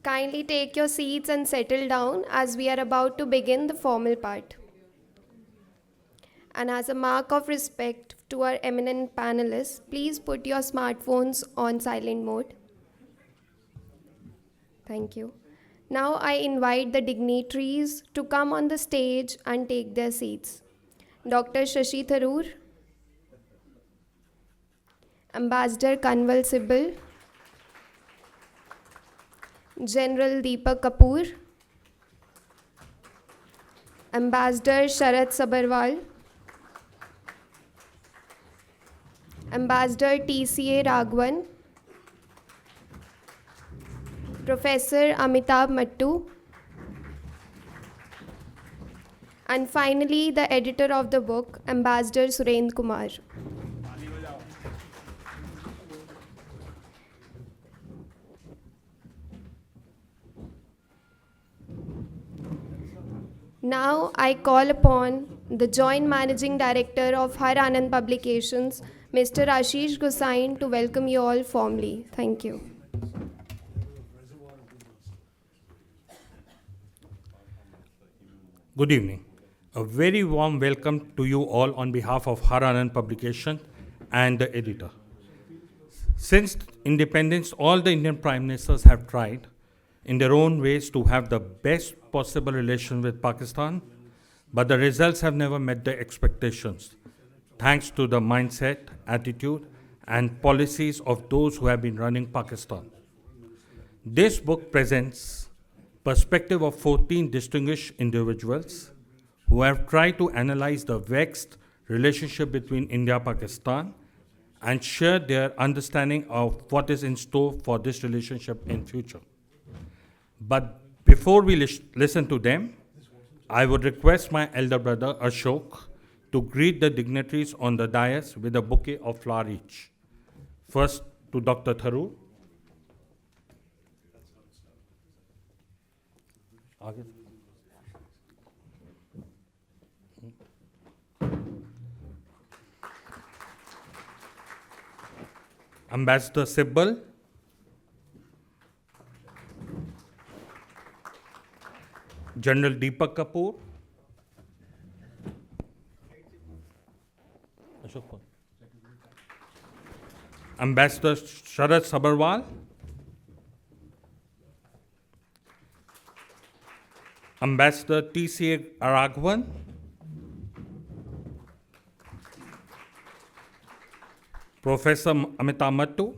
Kindly take your seats and settle down as we are about to begin the formal part. And as a mark of respect to our eminent panelists, please put your smartphones on silent mode. Thank you. Now I invite the dignitaries to come on the stage and take their seats. Dr. Shashi Tharoor, Ambassador Kanwal Sibal, General Deepak Kapoor, Ambassador Sharat Sabharwal, Ambassador TCA Raghavan, Professor Amitabh Mattu, and finally the editor of the book, Ambassador Surendra Kumar. Now I call upon the Joint Managing Director of Har Anand Publications, Mr. Ashish Gusain, to welcome you all formally. Thank you. Good evening. A very warm welcome to you all on behalf of Har Anand Publication and the editor. Since independence, all the Indian Prime Ministers have tried in their own ways to have the best possible relation with Pakistan, but the results have never met their expectations, thanks to the mindset, attitude, and policies of those who have been running Pakistan. This book presents perspective of 14 distinguished individuals who have tried to analyze the vexed relationship between India-Pakistan and share their understanding of what is in store for this relationship in future. But before we listen to them, I would request my elder brother Ashok to greet the dignitaries on the dais with a bouquet of flowers each. First to Dr. Tharoor. Ambassador Sibal. General Deepak Kapoor. Ambassador Sharat Sabharwal. Ambassador TCA Raghavan. Professor Amitabh Mattu.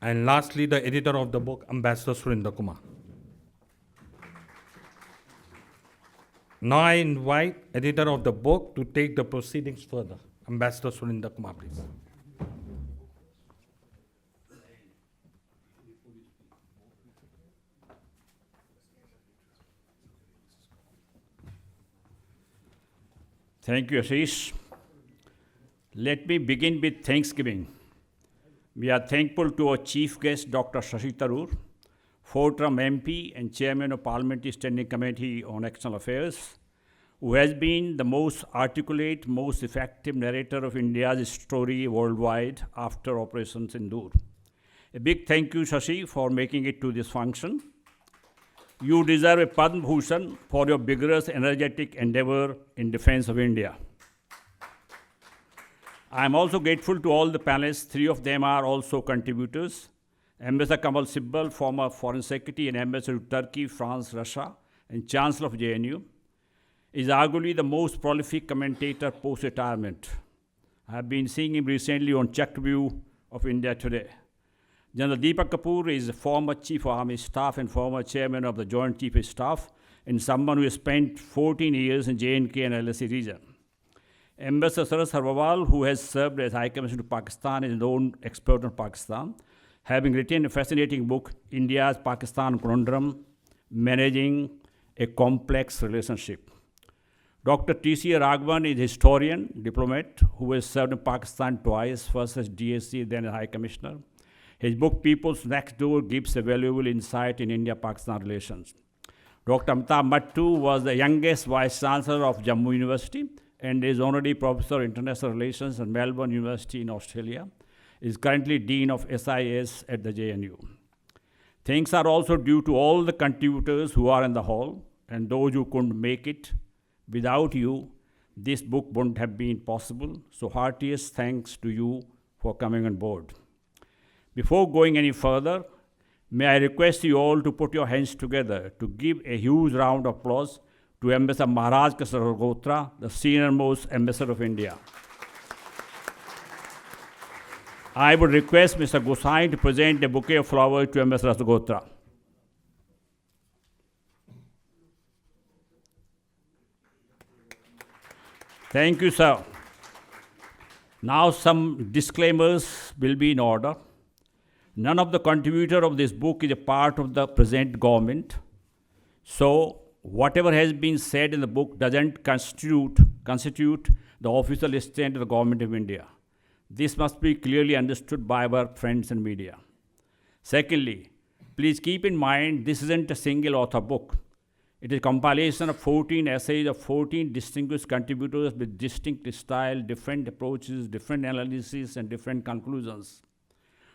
And lastly, the editor of the book, Ambassador Surendra Kumar. Now I invite editor of the book to take the proceedings further. Ambassador Surendra Kumar, please. Thank you, Ashish. Let me begin with Thanksgiving. We are thankful to our chief guest, Dr. Shashi Tharoor, four-term MP and chairman of Parliamentary Standing Committee on External Affairs, who has been the most articulate, most effective narrator of India's story worldwide after Operation Sindoor. A big thank you, Shashi, for making it to this function. You deserve a Padma Bhushan for your vigorous, energetic endeavor in defense of India. I am also grateful to all the panelists. 3 of them are also contributors. Ambassador Kanwal Sibal, former Foreign Secretary and Ambassador to Turkey, France, Russia, and Chancellor of JNU, is arguably the most prolific commentator post-retirement. I have been seeing him recently on Checked View of India Today. General Deepak Kapoor is a former Chief of Army Staff and former Chairman of the Joint Chief of Staff, and someone who has spent 14 years in J&K and LSE region. Ambassador Sharat Sabharwal, who has served as High Commissioner to Pakistan, is a known expert on Pakistan, having written a fascinating book, India's Pakistan Conundrum, Managing a Complex Relationship. Dr. T.C. Raghavan is a historian, diplomat, who has served in Pakistan twice, first as DSC, then as High Commissioner. His book, People's Next Door, gives a valuable insight in India-Pakistan relations. Dr. Amitabh Mattu was the youngest Vice Chancellor of Jammu University and is honorary Professor of International Relations at Melbourne University in Australia. is currently Dean of SIS at the JNU. Thanks are also due to all the contributors who are in the hall and those who couldn't make it. Without you, this book wouldn't have been possible. So heartiest thanks to you for coming on board. Before going any further, may I request you all to put your hands together to give a huge round of applause to Ambassador Maharaj Kasargotra, the senior-most ambassador of India. I would request Mr. Gosain to present a bouquet of flowers to Ambassador Gotra. Thank you, sir. Now some disclaimers will be in order. None of the contributor of this book is a part of the present government. So whatever has been said in the book doesn't constitute the official stand of the government of India. This must be clearly understood by our friends and media. Secondly, please keep in mind this isn't a single author book. It is a compilation of 14 essays of 14 distinguished contributors with distinct style, different approaches, different analyses, and different conclusions.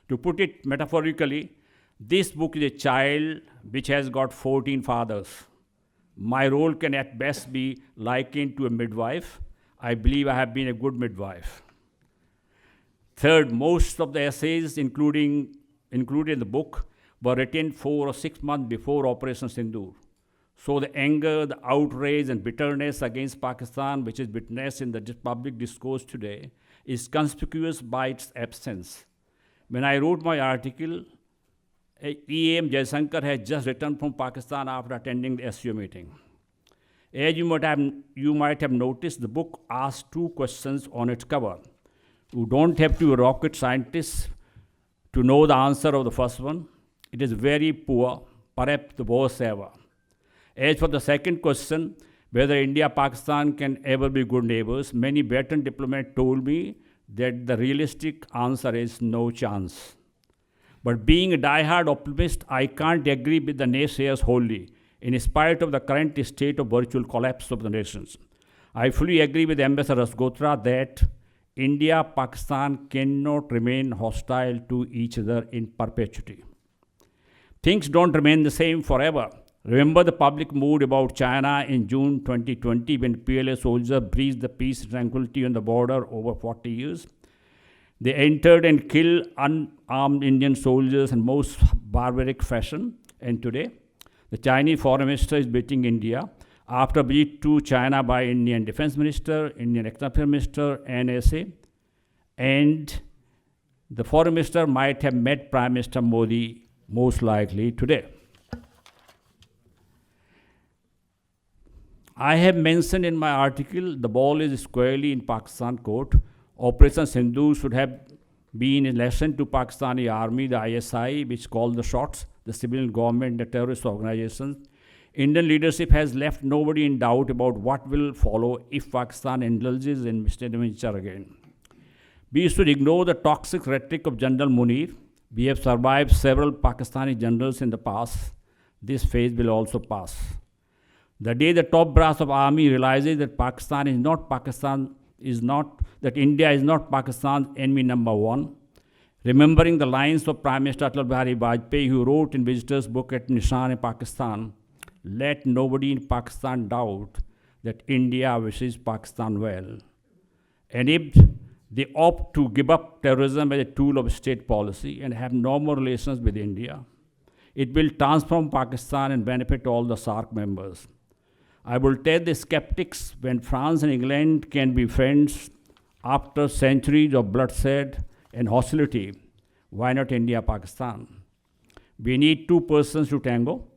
To put it metaphorically, this book is a child which has got 14 fathers. My role can at best be likened to a midwife. I believe I have been a good midwife. Third, most of the essays included in the book were written 4 or 6 months before Operation Sindoor. So the anger, the outrage, and bitterness against Pakistan, which is witnessed in the public discourse today, is conspicuous by its absence. When I wrote my article, E.M. Jaishankar had just returned from Pakistan after attending the SCO meeting. As you might have noticed, the book asks 2 questions on its cover. You don't have to be a rocket scientist to know the answer of the first one. It is very poor, perhaps the worst ever. As for the second question, whether India and Pakistan can ever be good neighbors, many veteran diplomats told me that the realistic answer is no chance. But being a die-hard optimist, I can't agree with the naysayers wholly, in spite of the current state of virtual collapse of the nations. I fully agree with Ambassador Rasgotra that India, Pakistan cannot remain hostile to each other in perpetuity. Things don't remain the same forever. Remember the public mood about China in June 2020 when PLA soldiers breached the peace and tranquility on the border over 40 years. They entered and killed unarmed Indian soldiers in most barbaric fashion. And today, the Chinese foreign minister is visiting India after a visit to China by Indian Defense Minister, Indian Economic Minister, NSA, and the foreign minister might have met Prime Minister Modi most likely today. I have mentioned in my article the ball is squarely in Pakistan court. Operation Sindoor should have been a lesson to Pakistani army, the ISI, which called the shots, the civilian government, the terrorist organizations. Indian leadership has left nobody in doubt about what will follow if Pakistan indulges in misdemeanor again. We should ignore the toxic rhetoric of General Munir. We have survived several Pakistani generals in the past. This phase will also pass. The day the top brass of army realizes that India is not Pakistan's enemy number 1, remembering the lines of Prime Minister Atal Bihari Vajpayee, who wrote in Visitor's Book at Nishan in Pakistan, let nobody in Pakistan doubt that India wishes Pakistan well. And if they opt to give up terrorism as a tool of state policy and have normal relations with India, it will transform Pakistan and benefit all the SAARC members. I will tell the skeptics, when France and England can be friends after centuries of bloodshed and hostility, why not India, Pakistan? We need 2 persons to tango.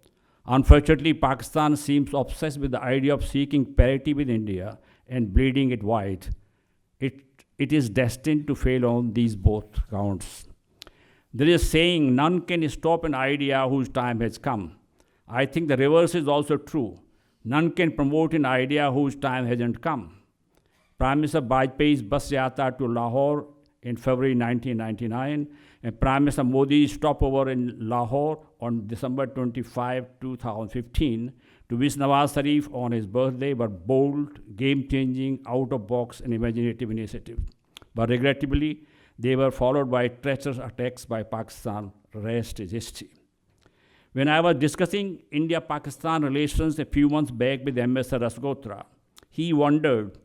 Unfortunately, Pakistan seems obsessed with the idea of seeking parity with India and bleeding it white. It is destined to fail on these both counts. There is a saying, none can stop an idea whose time has come. I think the reverse is also true. None can promote an idea whose time hasn't come. Prime Minister Vajpayee's bus yatra to Lahore in February 1999 and Prime Minister Modi's stopover in Lahore on December 25, 2015 to visit Nawaz Sharif on his birthday were bold, game-changing, out-of-box and imaginative initiatives. But regrettably, They were followed by treacherous attacks by Pakistan. Rest is history. When I was discussing India-Pakistan relations a few months back with Ambassador Rasgotra, he wondered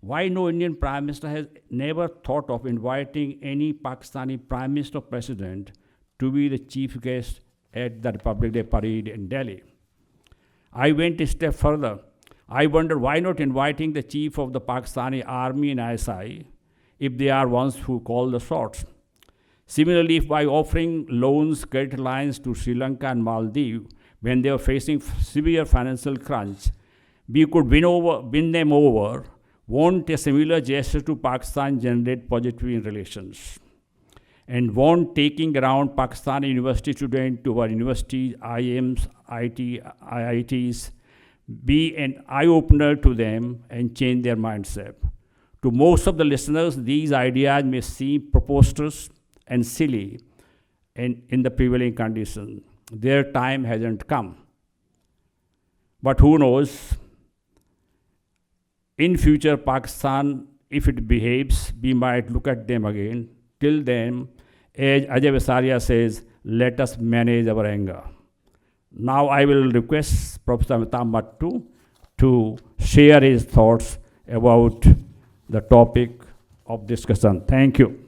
why no Indian Prime Minister has never thought of inviting any Pakistani Prime Minister or President to be the chief guest at the Republic Day parade in Delhi. I went a step further. I wondered why not inviting the chief of the Pakistani army and ISI if they are ones who call the shots. Similarly, if by offering loans, credit lines to Sri Lanka and Maldives when they were facing severe financial crunch, we could win them over, won't a similar gesture to Pakistan generate positive relations? And won't taking around Pakistani university students to our universities, IIMs, IITs, be an eye-opener to them and change their mindset? To most of the listeners, these ideas may seem preposterous and silly and in the prevailing conditions. Their time hasn't come. But who knows? In future, Pakistan, if it behaves, we might look at them again. Till then, as Ajay Visaria says, let us manage our anger. Now I will request Professor Amitabh Mattu to share his thoughts about the topic of discussion. Thank you.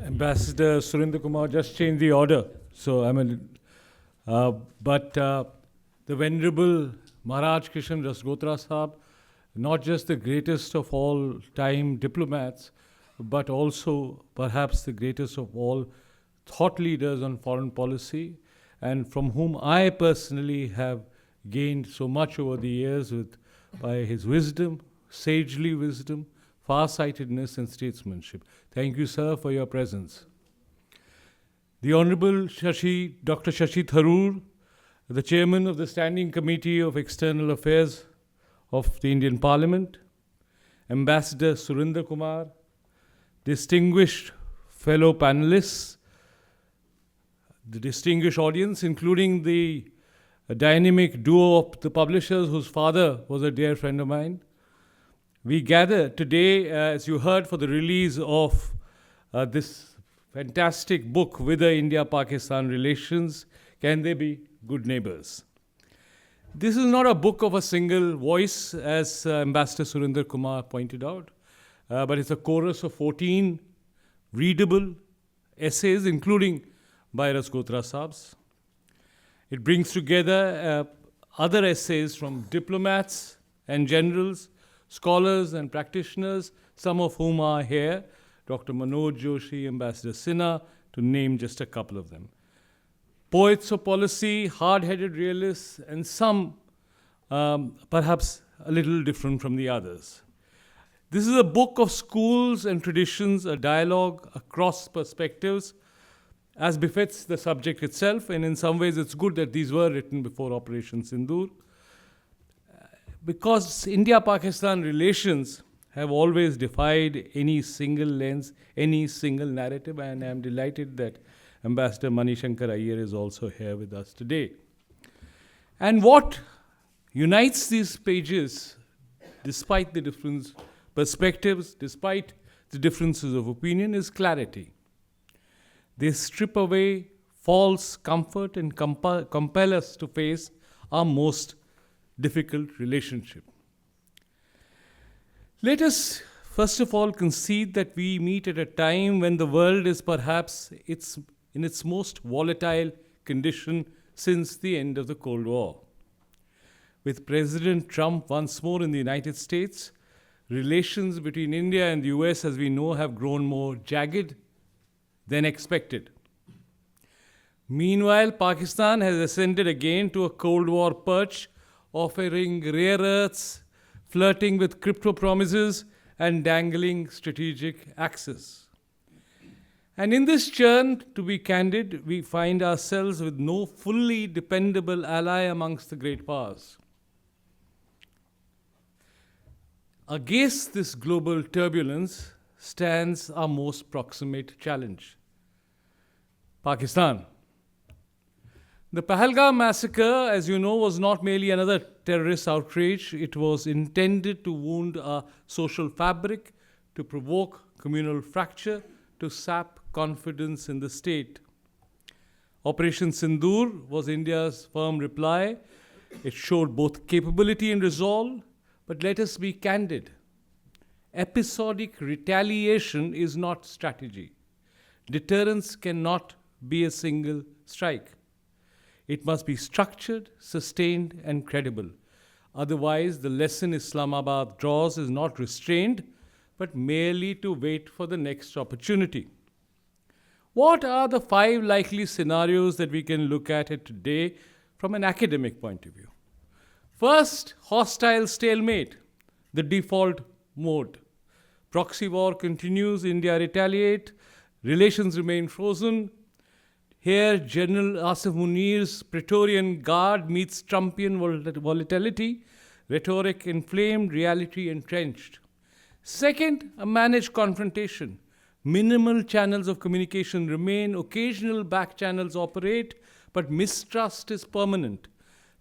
Ambassador Surinder Kumar just changed the order. So the Venerable Maharaj Kishan Rasgotra Sahab, not just the greatest of all time diplomats, but also perhaps the greatest of all thought leaders on foreign policy, and from whom I personally have gained so much over the years by his wisdom, sagely wisdom, far-sightedness and statesmanship. Thank you, sir, for your presence. The Honorable Dr. Shashi Tharoor, the Chairman of the Standing Committee of External Affairs of the Indian Parliament, Ambassador Surinder Kumar, distinguished fellow panelists, the distinguished audience, including the dynamic duo of the publishers whose father was a dear friend of mine. We gather today, as you heard, for the release of this fantastic book, Whether India-Pakistan Relations, Can They Be Good Neighbors? This is not a book of a single voice, as Ambassador Surinder Kumar pointed out, but it's a chorus of 14 readable essays, including by Rasgotra Sahabs. It brings together other essays from diplomats and generals, scholars and practitioners, some of whom are here, Dr. Manoj Joshi, Ambassador Sinha, to name just a couple of them. Poets of policy, hard-headed realists, and some perhaps a little different from the others. This is a book of schools and traditions, a dialogue across perspectives, as befits the subject itself, and in some ways it's good that these were written before Operation Sindoor, because India-Pakistan relations have always defied any single lens, any single narrative, and I'm delighted that Ambassador Manishankar Iyer is also here with us today. And what unites these pages, despite the different perspectives, despite the differences of opinion, is clarity. They strip away false comfort and compel us to face our most difficult relationship. Let us first of all concede that we meet at a time when the world is perhaps in its most volatile condition since the end of the Cold War. With President Trump once more in the United States, relations between India and the US, as we know, have grown more jagged than expected. Meanwhile, Pakistan has ascended again to a Cold War perch, offering rare earths, flirting with crypto promises, and dangling strategic axes. And in this churn, to be candid, we find ourselves with no fully dependable ally amongst the great powers. Against this global turbulence stands our most proximate challenge, Pakistan. The Pahalgam massacre, as you know, was not merely another terrorist outrage. It was intended to wound our social fabric, to provoke communal fracture, to sap confidence in the state. Operation Sindoor was India's firm reply. It showed both capability and resolve, but let us be candid. Episodic retaliation is not strategy. Deterrence cannot be a single strike. It must be structured, sustained, and credible. Otherwise, the lesson Islamabad draws is not restrained, but merely to wait for the next opportunity. What are the 5 likely scenarios that we can look at it today from an academic point of view? First, hostile stalemate, the default mode. Proxy war continues, India retaliate, relations remain frozen. Here, General Asif Munir's Praetorian Guard meets Trumpian volatility, rhetoric inflamed, reality entrenched. Second, a managed confrontation. Minimal channels of communication remain, occasional back channels operate, but mistrust is permanent.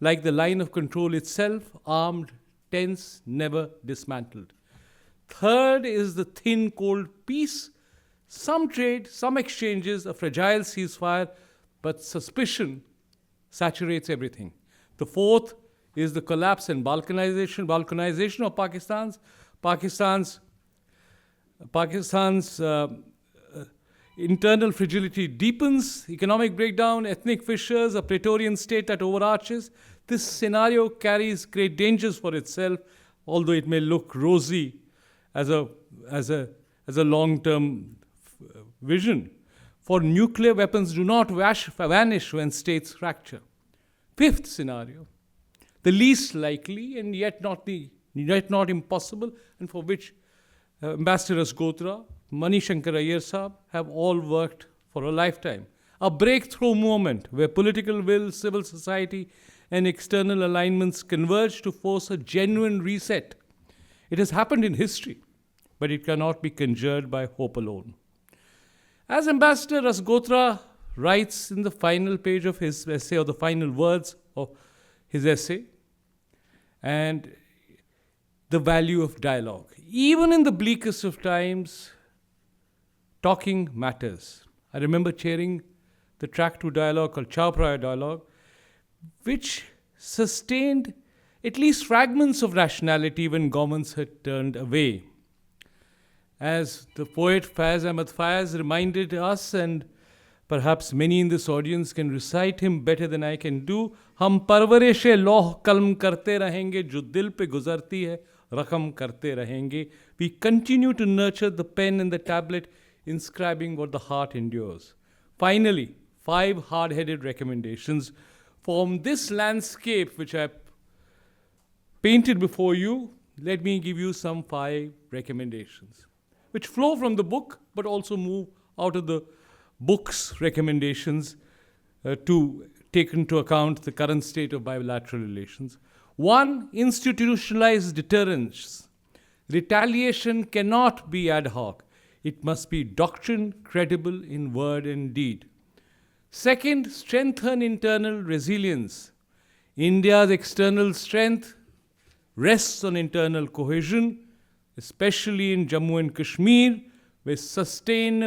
Like the line of control itself, armed, tense, never dismantled. Third is the thin, cold peace. Some trade, some exchanges, a fragile ceasefire, but suspicion saturates everything. The fourth is the collapse and balkanization of Pakistan's internal fragility deepens, economic breakdown, ethnic fissures, a Praetorian state that overarches. This scenario carries great dangers for itself, although it may look rosy as a long-term vision. For nuclear weapons do not vanish when states fracture. Fifth scenario, the least likely and yet not impossible, and for which Ambassador Rasgotra, Mani Shankar Iyer Saab have all worked for a lifetime. A breakthrough moment where political will, civil society, and external alignments converge to force a genuine reset. It has happened in history, but it cannot be conjured by hope alone. As Ambassador Rasgotra writes in the final page of his essay, or the final words of his essay, and the value of dialogue. Even in the bleakest of times, talking matters. I remember chairing the track 2 dialogue called Chow Prior Dialogue, which sustained at least fragments of rationality when governments had turned away. As the poet Faiz Ahmad Faiz reminded us, and perhaps many in this audience can recite him better than I can do, हम परवरिश लौह कलम करते रहेंगे जो दिल पे गुजरती है रकम करते रहेंगे. We continue to nurture the pen and the tablet, inscribing what the heart endures. Finally, 5 hard-headed recommendations from this landscape which I painted before you. Let me give you some 5 recommendations, which flow from the book, but also move out of the book's recommendations to take into account the current state of bilateral relations. 1, institutionalized deterrence. Retaliation cannot be ad hoc. It must be doctrine, credible in word and deed. 2nd, strengthen internal resilience. India's external strength rests on internal cohesion, especially in Jammu and Kashmir, where sustained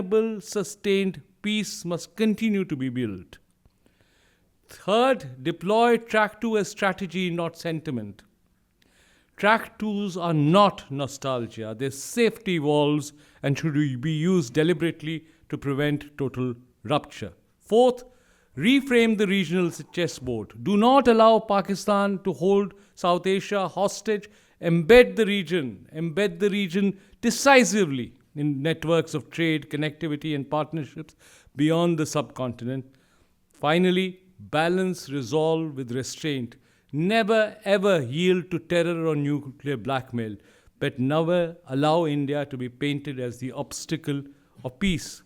peace must continue to be built. 3rd, deploy track 2 as strategy, not sentiment. Track 2s are not nostalgia. They're safety valves and should be used deliberately to prevent total rupture. 4th, reframe the regional chessboard. Do not allow Pakistan to hold South Asia hostage. Embed the region decisively in networks of trade, connectivity, and partnerships beyond the subcontinent. Finally, balance resolve with restraint. Never ever yield to terror or nuclear blackmail, but never allow India to be painted as the obstacle of peace.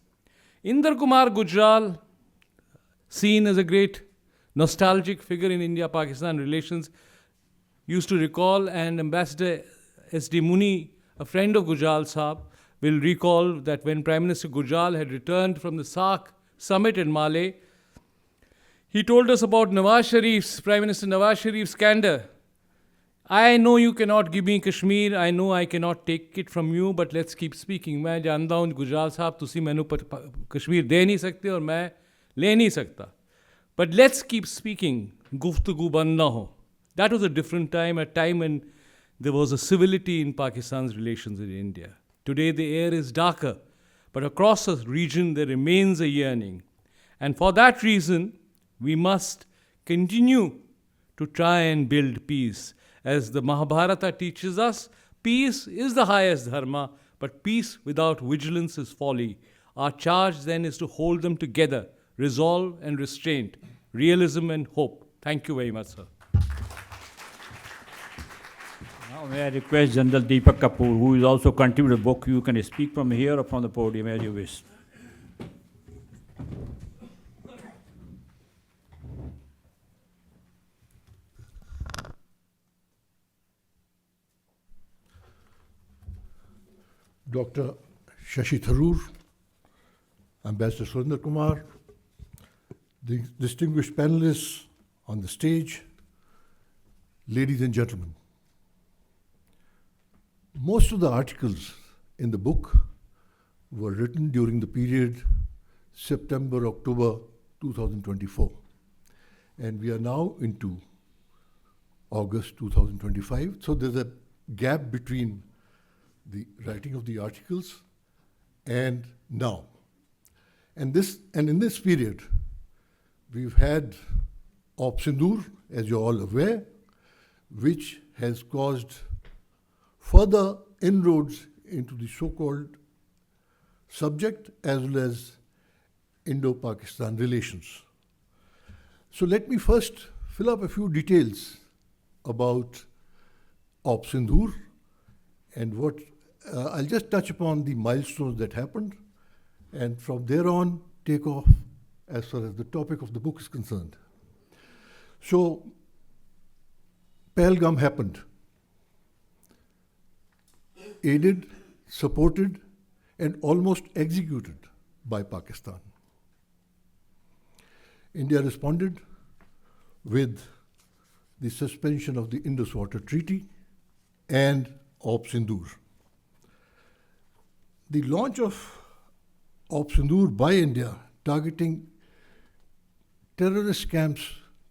Inder Kumar Gujral, seen as a great nostalgic figure in India-Pakistan relations, used to recall, and Ambassador S.D. Muni, a friend of Gujral Saab, will recall that when Prime Minister Gujral had returned from the SAARC summit in Male, He told us about Prime Minister Nawaz Sharif's candor. I know you cannot give me Kashmir, I know I cannot take it from you, but let's keep speaking. मैं जानता हूँ गुजराल साहब तुसी मैनू कश्मीर दे नहीं सकते और मैं ले नहीं सकता. But let's keep speaking. गुफ्तगू बंद ना हो. That was a different time, a time when there was a civility in Pakistan's relations with India. Today the air is darker, but across the region there remains a yearning. And for that reason, we must continue to try and build peace. As the Mahabharata teaches us, peace is the highest dharma, but peace without vigilance is folly. Our charge then is to hold them together, resolve and restraint, realism and hope. Thank you very much, sir. Now may I request General Deepak Kapoor, who is also contributed a book. You can speak from here or from the podium as you wish. Dr. Shashi Tharoor, Ambassador Surinder Kumar, the distinguished panelists on the stage, ladies and gentlemen. Most of the articles in the book were written during the period September-October 2024. And we are now into August 2025. So there's a gap between the writing of the articles and now. And in this period, we've had Op Sindoor, as you're all aware, which has caused further inroads into the so-called subject as well as Indo-Pakistan relations. So let me first fill up a few details about Op Sindoor and what I'll just touch upon the milestones that happened, and from there on take off as far as the topic of the book is concerned. So Pahalgam happened, aided, supported, and almost executed by Pakistan. India responded with the suspension of the Indus Water Treaty and Op Sindoor. The launch of Op Sindoor by India, targeting terrorist camps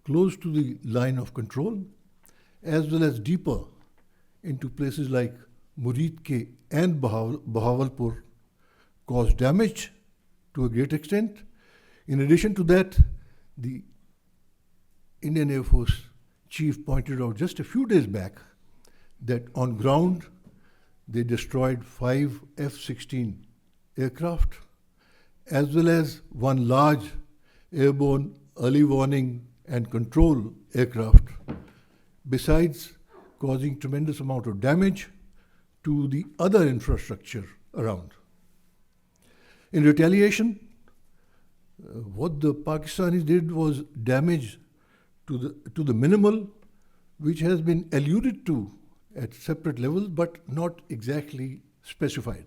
close to the line of control, as well as deeper into places like Muridke and Bahawalpur, caused damage to a great extent. In addition to that, the Indian Air Force chief pointed out just a few days back that on ground they destroyed 5 F-16 aircraft, as well as one large airborne early warning and control aircraft, besides causing tremendous amount of damage to the other infrastructure around. In retaliation, what the Pakistanis did was damage to the minimal, which has been alluded to at separate levels, but not exactly specified.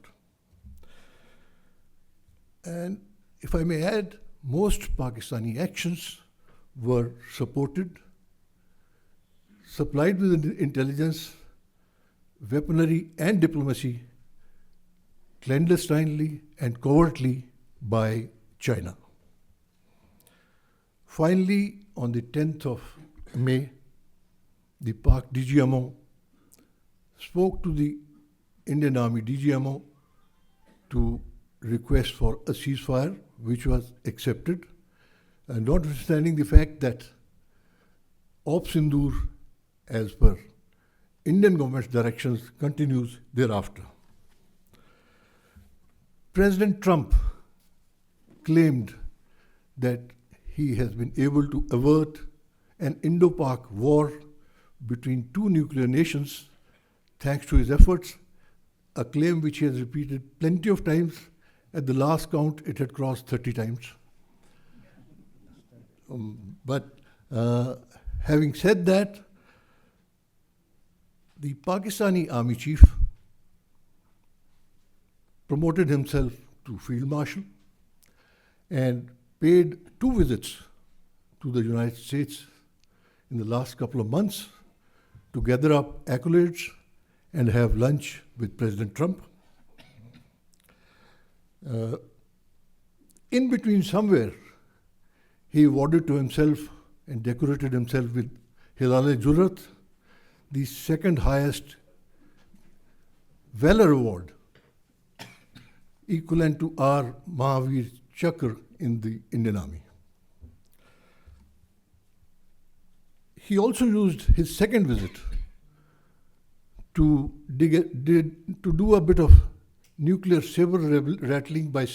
And if I may add, most Pakistani actions were supported, supplied with intelligence, weaponry, and diplomacy, clandestinely and covertly by China. Finally, on the 10th of May, the Pak DGMO spoke to the Indian Army DGMO to request for a ceasefire, which was accepted, and notwithstanding the fact that Op Sindoor, as per Indian government's directions, continues thereafter. President Trump claimed that he has been able to avert an Indo-Pak war between two nuclear nations thanks to his efforts, a claim which he has repeated plenty of times. At the last count, it had crossed 30 times. But having said that, the Pakistani army chief promoted himself to field marshal and paid 2 visits to the United States in the last couple of months to gather up accolades and have lunch with President Trump. In between somewhere, he awarded to himself and decorated himself with Hilal-e-Jurrat, the second highest Valor Award, equivalent to our Mahavir Chakra in the Indian Army. He also used his second visit to do a bit of nuclear saber rattling by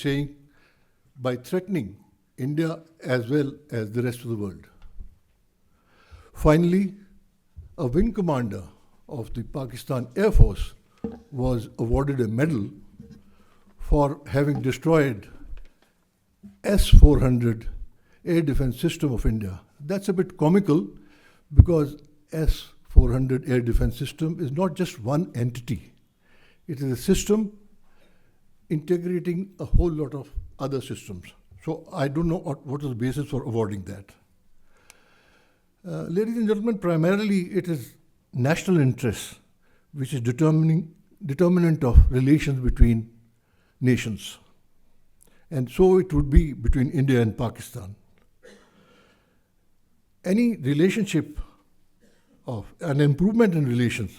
threatening India as well as the rest of the world. Finally, a wing commander of the Pakistan Air Force was awarded a medal for having destroyed S-400 air defense system of India. That's a bit comical because S-400 air defense system is not just one entity. It is a system integrating a whole lot of other systems. So I don't know what is the basis for awarding that. Ladies and gentlemen, primarily it is national interest which is determinant of relations between nations. And so it would be between India and Pakistan. Any relationship of an improvement in relations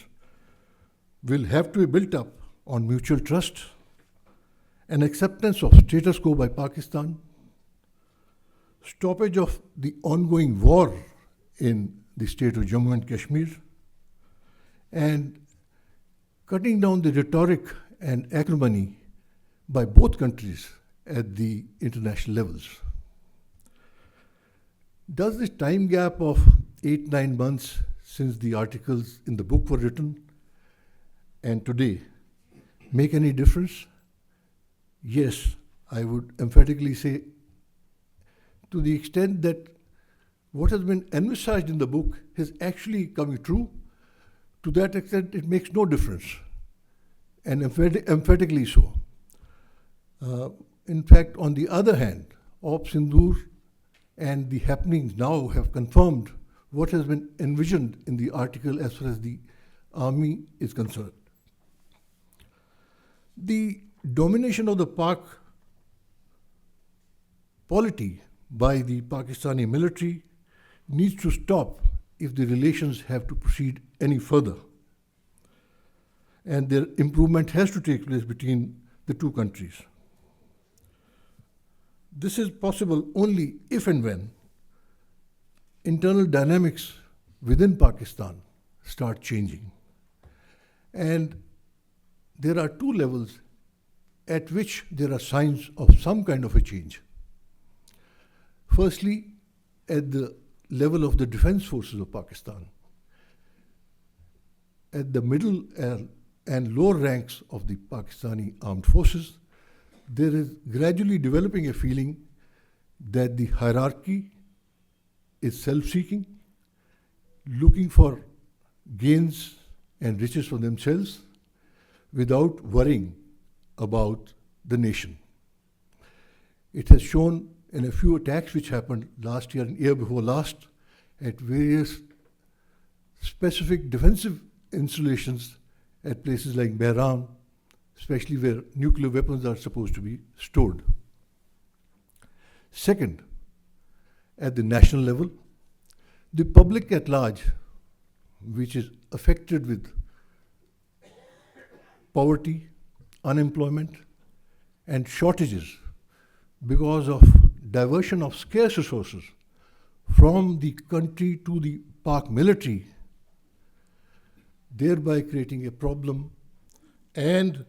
will have to be built up on mutual trust, an acceptance of status quo by Pakistan, stoppage of the ongoing war in the state of Jammu and Kashmir, and cutting down the rhetoric and acrimony by both countries at the international levels. Does this time gap of 8-9 months since the articles in the book were written and today make any difference? Yes, I would emphatically say, to the extent that what has been envisaged in the book is actually coming true, to that extent it makes no difference, and emphatically so. In fact, on the other hand, Op Sindoor and the happenings now have confirmed what has been envisioned in the article as far as the army is concerned. The domination of the Pak polity by the Pakistani military needs to stop if the relations have to proceed any further. And their improvement has to take place between the two countries. This is possible only if and when internal dynamics within Pakistan start changing. And there are two levels at which there are signs of some kind of a change. Firstly, at the level of the defense forces of Pakistan. At the middle and lower ranks of the Pakistani armed forces, there is gradually developing a feeling that the hierarchy is self-seeking, looking for gains and riches for themselves without worrying about the nation. It has shown in a few attacks which happened last year and year before last at various specific defensive installations at places like Behram, especially where nuclear weapons are supposed to be stored. Second, at the national level, the public at large, which is affected with poverty, unemployment, and shortages because of diversion of scarce resources from the country to the Pak military, thereby creating a problem and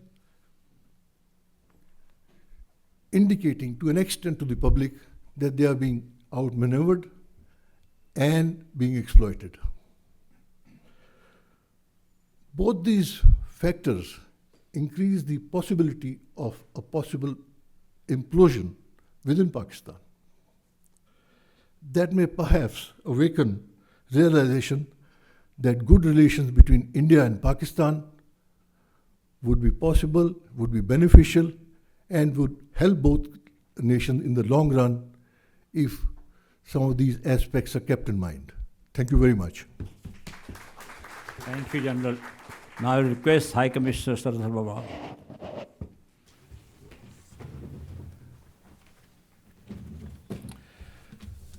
indicating to an extent to the public that they are being outmaneuvered and being exploited. Both these factors increase the possibility of a possible implosion within Pakistan. That may perhaps awaken realization that good relations between India and Pakistan would be possible, would be beneficial, and would help both nations in the long run if some of these aspects are kept in mind. Thank you very much. Thank you, General. Now I request High Commissioner Sardar Baba.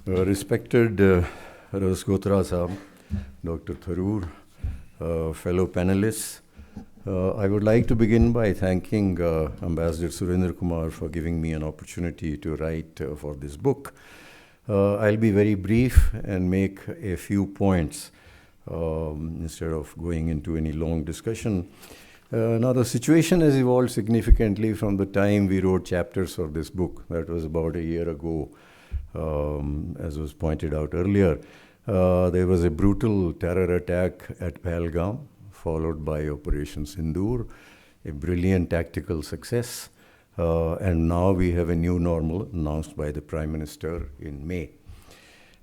Respected Rasgotra Sahab, Dr. Tharoor, fellow panelists, I would like to begin by thanking Ambassador Surendra Kumar for giving me an opportunity to write for this book. I'll be very brief and make a few points instead of going into any long discussion. Now, the situation has evolved significantly from the time we wrote chapters for this book. That was about a year ago, as was pointed out earlier. There was a brutal terror attack at Pahalgam, followed by Operation Sindoor, a brilliant tactical success. And now we have a new normal announced by the Prime Minister in May.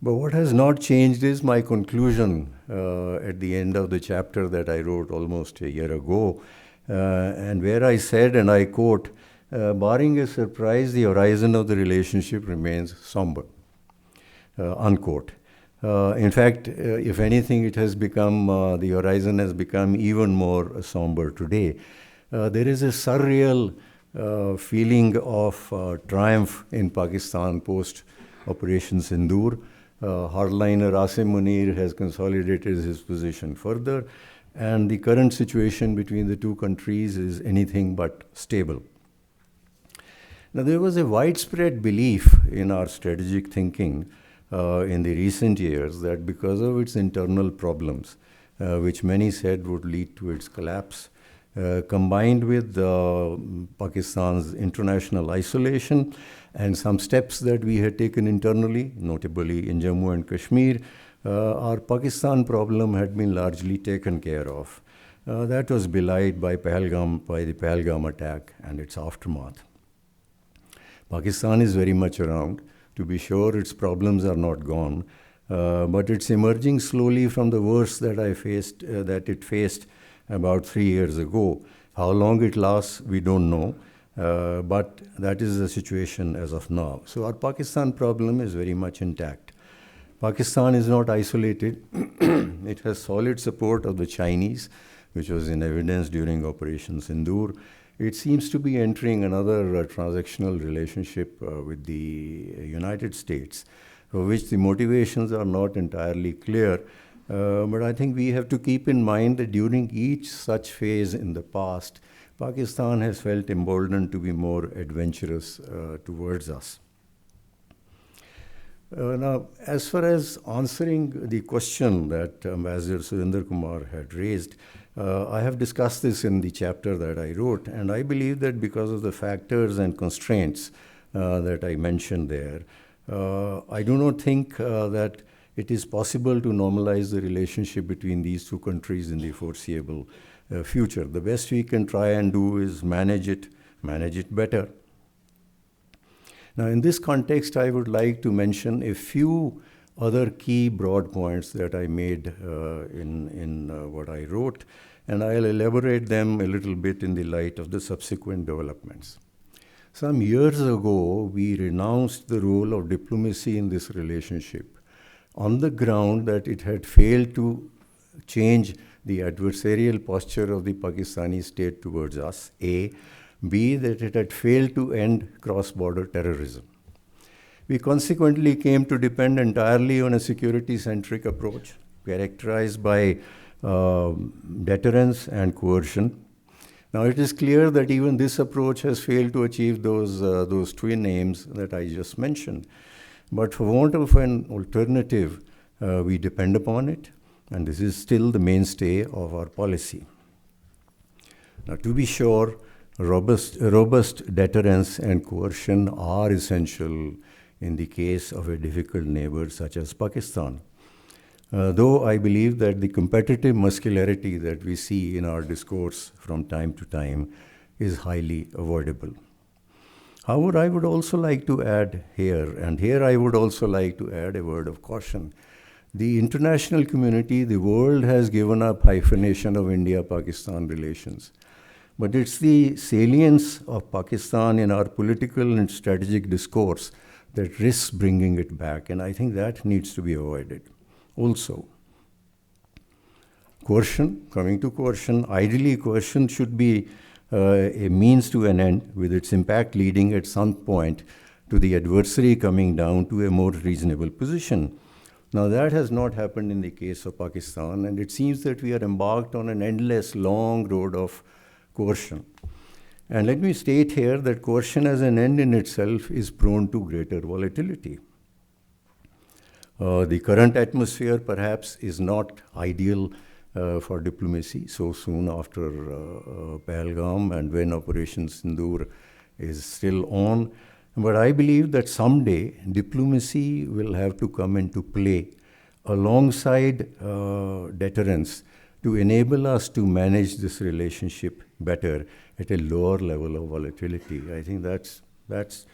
But what has not changed is my conclusion at the end of the chapter that I wrote almost a year ago, and where I said, and I quote, barring a surprise, the horizon of the relationship remains somber, unquote. In fact, if anything, it has become, the horizon has become even more somber today. There is a surreal feeling of triumph in Pakistan post Operation Sindoor. Hardliner Asim Munir has consolidated his position further, and the current situation between the two countries is anything but stable. Now, there was a widespread belief in our strategic thinking in the recent years that because of its internal problems, which many said would lead to its collapse, combined with Pakistan's international isolation and some steps that we had taken internally, notably in Jammu and Kashmir, our Pakistan problem had been largely taken care of. That was belied by the Pahalgam attack and its aftermath. Pakistan is very much around. To be sure, its problems are not gone, but it's emerging slowly from the worst that it faced about 3 years ago. How long it lasts, we don't know, but that is the situation as of now. So our Pakistan problem is very much intact. Pakistan is not isolated. It has solid support of the Chinese, which was in evidence during Operation Sindoor. It seems to be entering another transactional relationship with the United States, for which the motivations are not entirely clear. But I think we have to keep in mind that during each such phase in the past, Pakistan has felt emboldened to be more adventurous towards us. Now, as far as answering the question that Ambassador Surendra Kumar had raised, I have discussed this in the chapter that I wrote, and I believe that because of the factors and constraints that I mentioned there, I do not think that it is possible to normalize the relationship between these two countries in the foreseeable future. The best we can try and do is manage it better. Now, in this context, I would like to mention a few other key broad points that I made in what I wrote, and I'll elaborate them a little bit in the light of the subsequent developments. Some years ago, we renounced the role of diplomacy in this relationship on the ground that it had failed to change the adversarial posture of the Pakistani state towards us, A. B, that it had failed to end cross-border terrorism. We consequently came to depend entirely on a security-centric approach characterized by deterrence and coercion. Now, it is clear that even this approach has failed to achieve those twin aims that I just mentioned. But for want of an alternative, we depend upon it, and this is still the mainstay of our policy. Now, to be sure, robust deterrence and coercion are essential in the case of a difficult neighbor such as Pakistan. Though I believe that the competitive muscularity that we see in our discourse from time to time is highly avoidable. However, I would also like to add here I would also like to add a word of caution. The international community, the world has given up hyphenation of India-Pakistan relations. But it's the salience of Pakistan in our political and strategic discourse that risks bringing it back, and I think that needs to be avoided. Also, coercion, coming to coercion, ideally coercion should be a means to an end, with its impact leading at some point to the adversary coming down to a more reasonable position. Now that has not happened in the case of Pakistan, and it seems that we are embarked on an endless long road of coercion. And let me state here that coercion as an end in itself is prone to greater volatility. The current atmosphere perhaps is not ideal for diplomacy so soon after Pahalgam and when Operation Sindoor is still on. But I believe that someday diplomacy will have to come into play alongside deterrence to enable us to manage this relationship better at a lower level of volatility. I think that's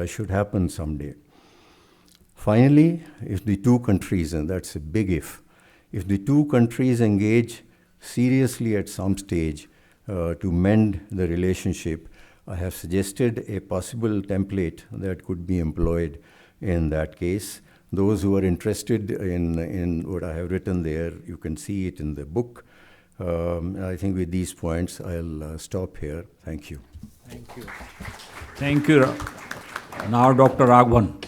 should happen someday. Finally, if the two countries, and that's a big if the two countries engage seriously at some stage to mend the relationship, I have suggested a possible template that could be employed in that case. Those who are interested in what I have written there, you can see it in the book. I think with these points, I'll stop here. Thank you. Thank you. Thank you. Now, Dr. Raghavan.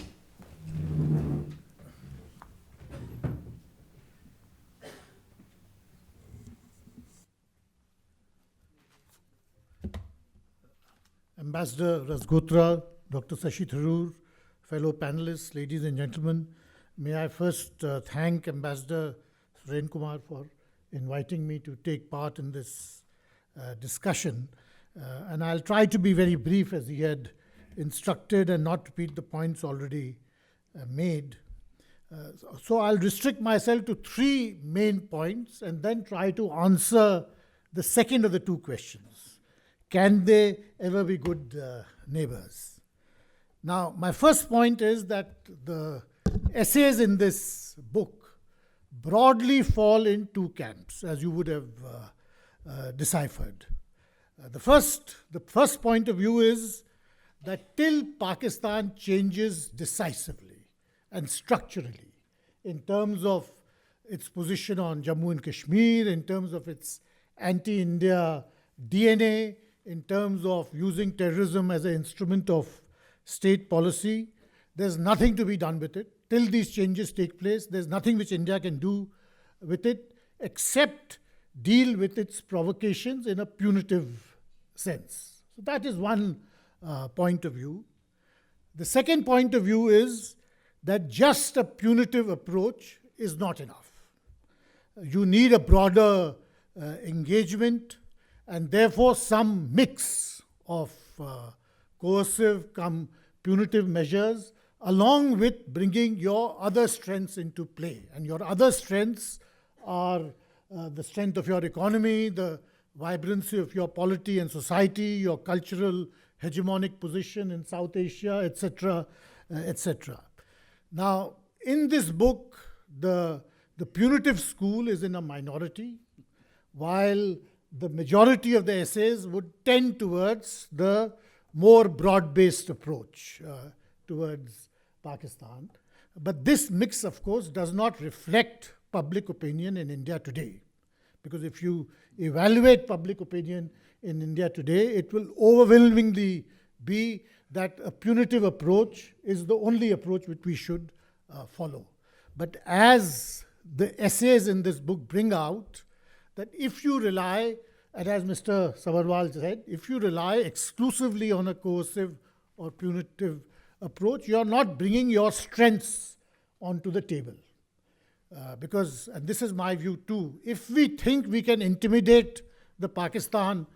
Ambassador Rasgotra, Dr. Shashi Tharoor, fellow panelists, ladies and gentlemen, may I first thank Ambassador Suren Kumar for inviting me to take part in this discussion. And I'll try to be very brief as he had instructed and not repeat the points already made. So I'll restrict myself to 3 main points and then try to answer the second of the 2 questions. Can they ever be good neighbors? Now, my first point is that the essays in this book broadly fall in 2 camps, as you would have deciphered. The first point of view is that till Pakistan changes decisively and structurally in terms of its position on Jammu and Kashmir, in terms of its anti-India DNA, in terms of using terrorism as an instrument of state policy, there's nothing to be done with it. Till these changes take place, there's nothing which India can do with it except deal with its provocations in a punitive sense. So that is one point of view. The second point of view is that just a punitive approach is not enough. You need a broader engagement, and therefore some mix of coercive come punitive measures along with bringing your other strengths into play. And your other strengths are the strength of your economy, the vibrancy of your polity and society, your cultural hegemonic position in South Asia, etc., etc. Now, in this book, the punitive school is in a minority, while the majority of the essays would tend towards the more broad-based approach towards Pakistan. But this mix, of course, does not reflect public opinion in India today. Because if you evaluate public opinion in India today, it will overwhelmingly be that a punitive approach is the only approach which we should follow. But as the essays in this book bring out, that if you rely, and as Mr. Sabarwal said, if you rely exclusively on a coercive or punitive approach, you're not bringing your strengths onto the table. Because, and this is my view too, if we think we can intimidate the Pakistan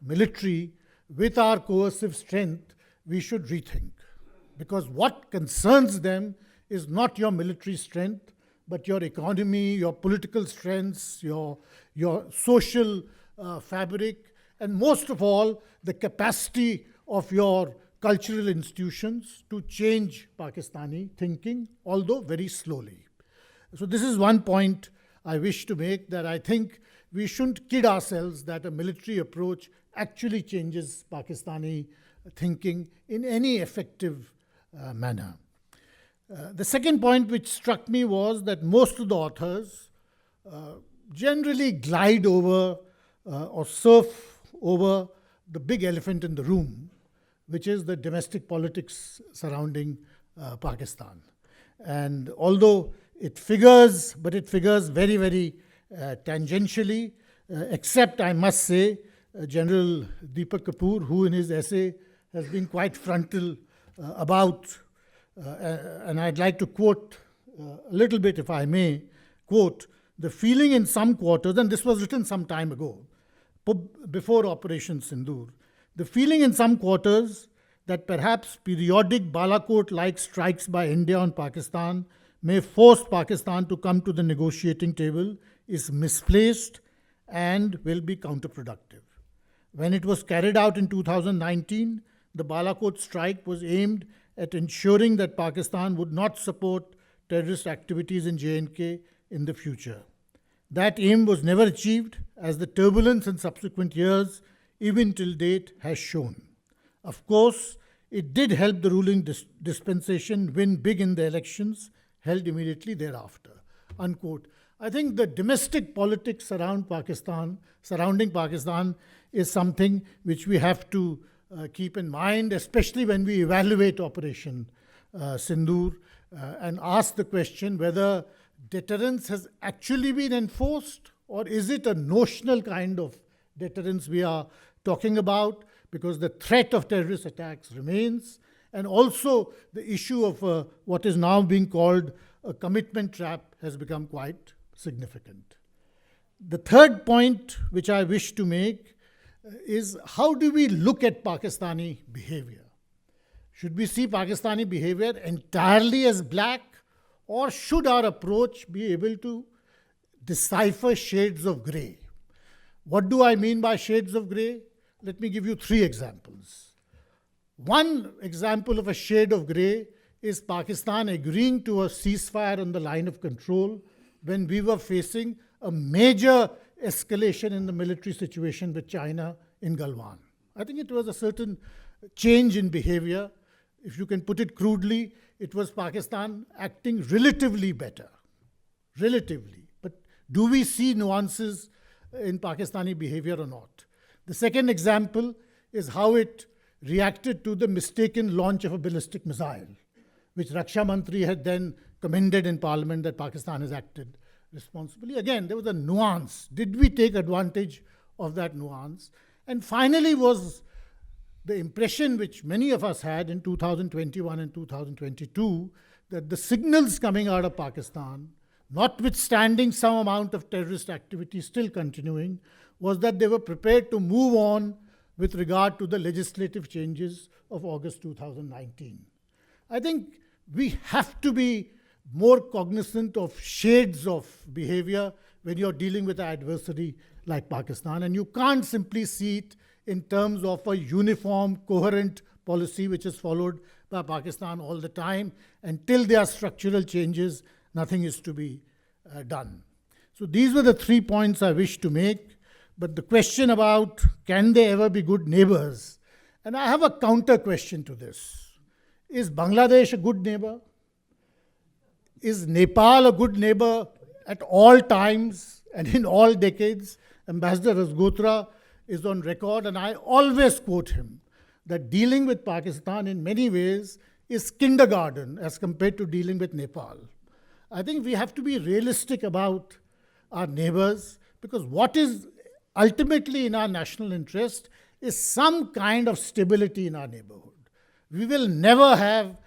military with our coercive strength, we should rethink. Because what concerns them is not your military strength, but your economy, your political strengths, your social fabric, and most of all, the capacity of your cultural institutions to change Pakistani thinking, although very slowly. So this is one point I wish to make, that I think we shouldn't kid ourselves that a military approach actually changes Pakistani thinking in any effective manner. The second point which struck me was that most of the authors generally glide over or surf over the big elephant in the room, which is the domestic politics surrounding Pakistan. And although it figures, but it figures very, very tangentially, except, I must say, General Deepak Kapoor, who in his essay has been quite frontal about, and I'd like to quote a little bit, if I may, quote, the feeling in some quarters, and this was written some time ago, before Operation Sindoor, the feeling in some quarters that perhaps periodic Balakot-like strikes by India on Pakistan may force Pakistan to come to the negotiating table is misplaced and will be counterproductive. When it was carried out in 2019, the Balakot strike was aimed at ensuring that Pakistan would not support terrorist activities in J&K in the future. That aim was never achieved, as the turbulence in subsequent years, even till date, has shown. Of course, it did help the ruling dispensation win big in the elections held immediately thereafter. Unquote. I think the domestic politics surrounding Pakistan is something which we have to keep in mind, especially when we evaluate Operation Sindoor and ask the question whether deterrence has actually been enforced, or is it a notional kind of deterrence we are talking about, because the threat of terrorist attacks remains, and also the issue of what is now being called a commitment trap has become quite significant. The third point which I wish to make is, how do we look at Pakistani behavior? Should we see Pakistani behavior entirely as black, or should our approach be able to decipher shades of grey? What do I mean by shades of grey? Let me give you 3 examples. One example of a shade of grey is Pakistan agreeing to a ceasefire on the line of control when we were facing a major escalation in the military situation with China in Galwan. I think it was a certain change in behavior. If you can put it crudely, it was Pakistan acting relatively better. Relatively. But do we see nuances in Pakistani behavior or not? The second example is how it reacted to the mistaken launch of a ballistic missile, which Raksha Mantri had then commended in Parliament that Pakistan has acted responsibly. Again, there was a nuance. Did we take advantage of that nuance? And finally was the impression which many of us had in 2021 and 2022 that the signals coming out of Pakistan, notwithstanding some amount of terrorist activity still continuing, was that they were prepared to move on with regard to the legislative changes of August 2019. I think we have to be more cognizant of shades of behavior when you're dealing with an adversary like Pakistan, and you can't simply see it in terms of a uniform, coherent policy which is followed by Pakistan all the time. Until there are structural changes, nothing is to be done. So these were the 3 points I wish to make. But the question about can they ever be good neighbors, and I have a counter question to this. Is Bangladesh a good neighbor? Is Nepal a good neighbor at all times and in all decades? Ambassador Rasgotra is on record, and I always quote him, that dealing with Pakistan in many ways is kindergarten as compared to dealing with Nepal. I think we have to be realistic about our neighbors, because what is ultimately in our national interest is some kind of stability in our neighborhood. We will never have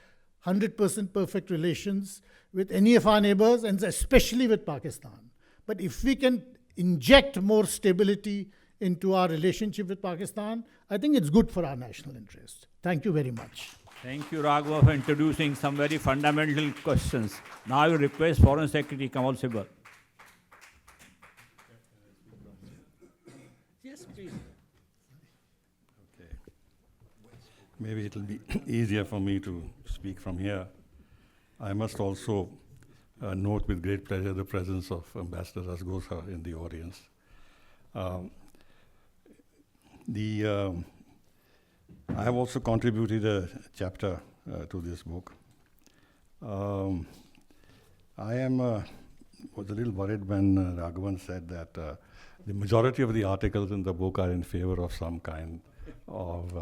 100% perfect relations with any of our neighbors, and especially with Pakistan. But if we can inject more stability into our relationship with Pakistan, I think it's good for our national interest. Thank you very much. Thank you, Raghava, for introducing some very fundamental questions. Now I will request Foreign Secretary Kamal Sibal. Yes, please. Okay. Maybe it will be easier for me to speak from here. I must also note with great pleasure the presence of Ambassador Rasgotra in the audience. I have also contributed a chapter to this book. Um, was a little worried when Raghavan said that the majority of the articles in the book are in favor of some kind of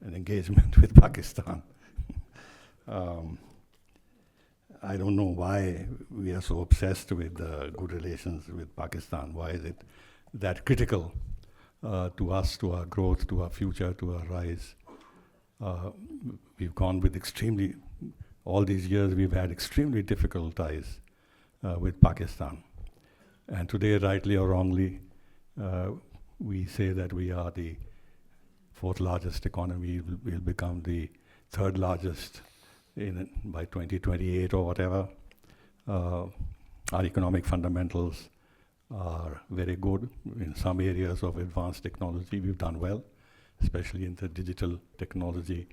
an engagement with Pakistan. I don't know why we are so obsessed with good relations with Pakistan. Why is it that critical to us, to our growth, to our future, to our rise? We've gone with all these years we've had extremely difficult ties with Pakistan. And today, rightly or wrongly, we say that we are the fourth largest economy. We'll become the third largest by 2028 or whatever. Our economic fundamentals are very good. In some areas of advanced technology, we've done well, especially in the digital technology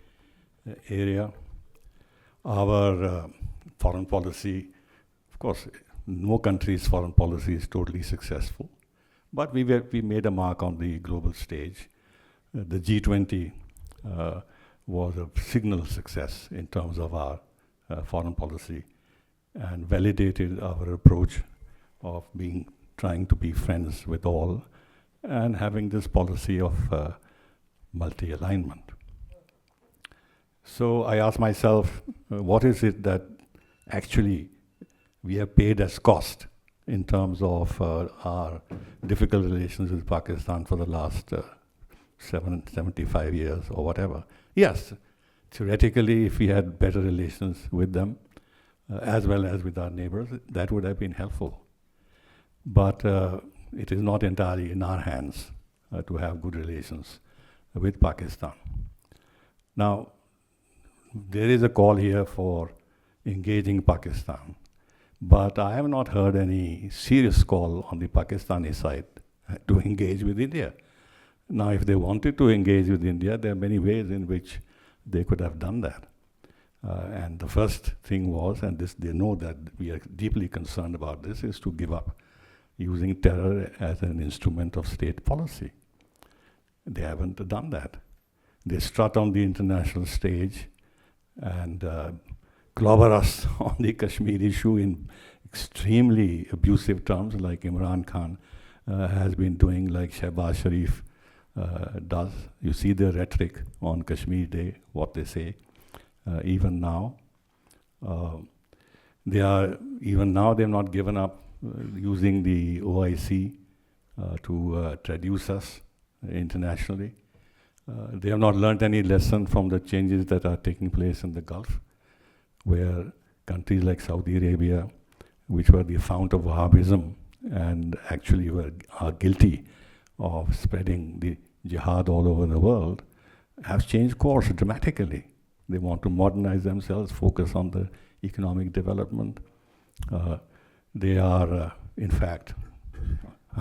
area. Our foreign policy, of course, no country's foreign policy is totally successful, but we made a mark on the global stage. The G20 was a signal success in terms of our foreign policy and validated our approach of trying to be friends with all and having this policy of multi-alignment. So I asked myself, what is it that actually we have paid as cost in terms of our difficult relations with Pakistan for the last 75 years or whatever? Yes, theoretically, if we had better relations with them, as well as with our neighbors, that would have been helpful. But it is not entirely in our hands to have good relations with Pakistan. Now, there is a call here for engaging Pakistan, but I have not heard any serious call on the Pakistani side to engage with India. Now, if they wanted to engage with India, there are many ways in which they could have done that. And the first thing was, and they know that we are deeply concerned about this, is to give up using terror as an instrument of state policy. They haven't done that. They strut on the international stage and clobber us on the Kashmir issue in extremely abusive terms, like Imran Khan has been doing, like Shehbaz Sharif does. You see the rhetoric on Kashmir Day, what they say. Even now, they have not given up using the OIC to traduce us internationally. They have not learned any lesson from the changes that are taking place in the Gulf, where countries like Saudi Arabia, which were the fount of Wahhabism and actually are guilty of spreading the jihad all over the world, have changed course dramatically. They want to modernize themselves, focus on the economic development. They are, in fact,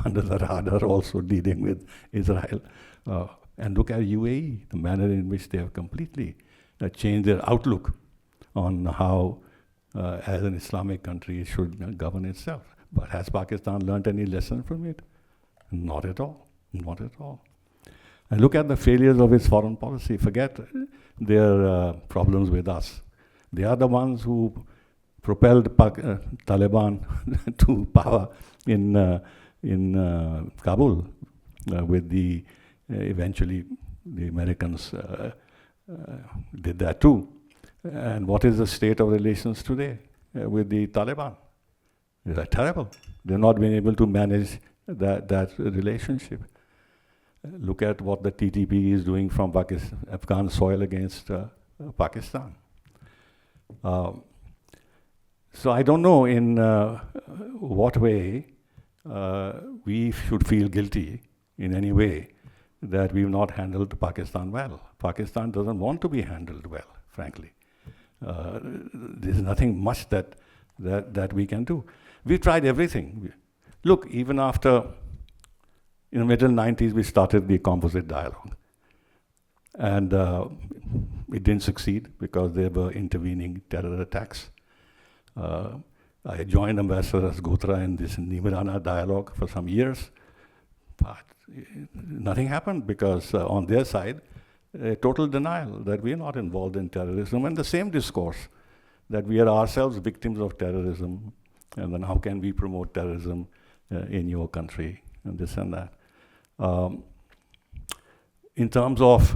under the radar also dealing with Israel. And look at UAE, the manner in which they have completely changed their outlook on how, as an Islamic country, it should govern itself. But has Pakistan learned any lesson from it? Not at all. Not at all. And look at the failures of its foreign policy. Forget their problems with us. They are the ones who propelled Taliban to power in Kabul with the eventually the Americans did that too. And what is the state of relations today with the Taliban? They're terrible. They've not been able to manage that relationship. Look at what the TTP is doing from Afghan soil against Pakistan. So I don't know in what way we should feel guilty in any way that we've not handled Pakistan well. Pakistan doesn't want to be handled well, frankly. There's nothing much that we can do. We've tried everything. Look, even after, in the middle 90s, we started the composite dialogue. And it didn't succeed because there were intervening terror attacks. I joined Ambassador Rasgotra in this Nimirana dialogue for some years, but nothing happened because on their side, total denial that we're not involved in terrorism, and the same discourse that we are ourselves victims of terrorism, and then how can we promote terrorism in your country, and this and that. In terms of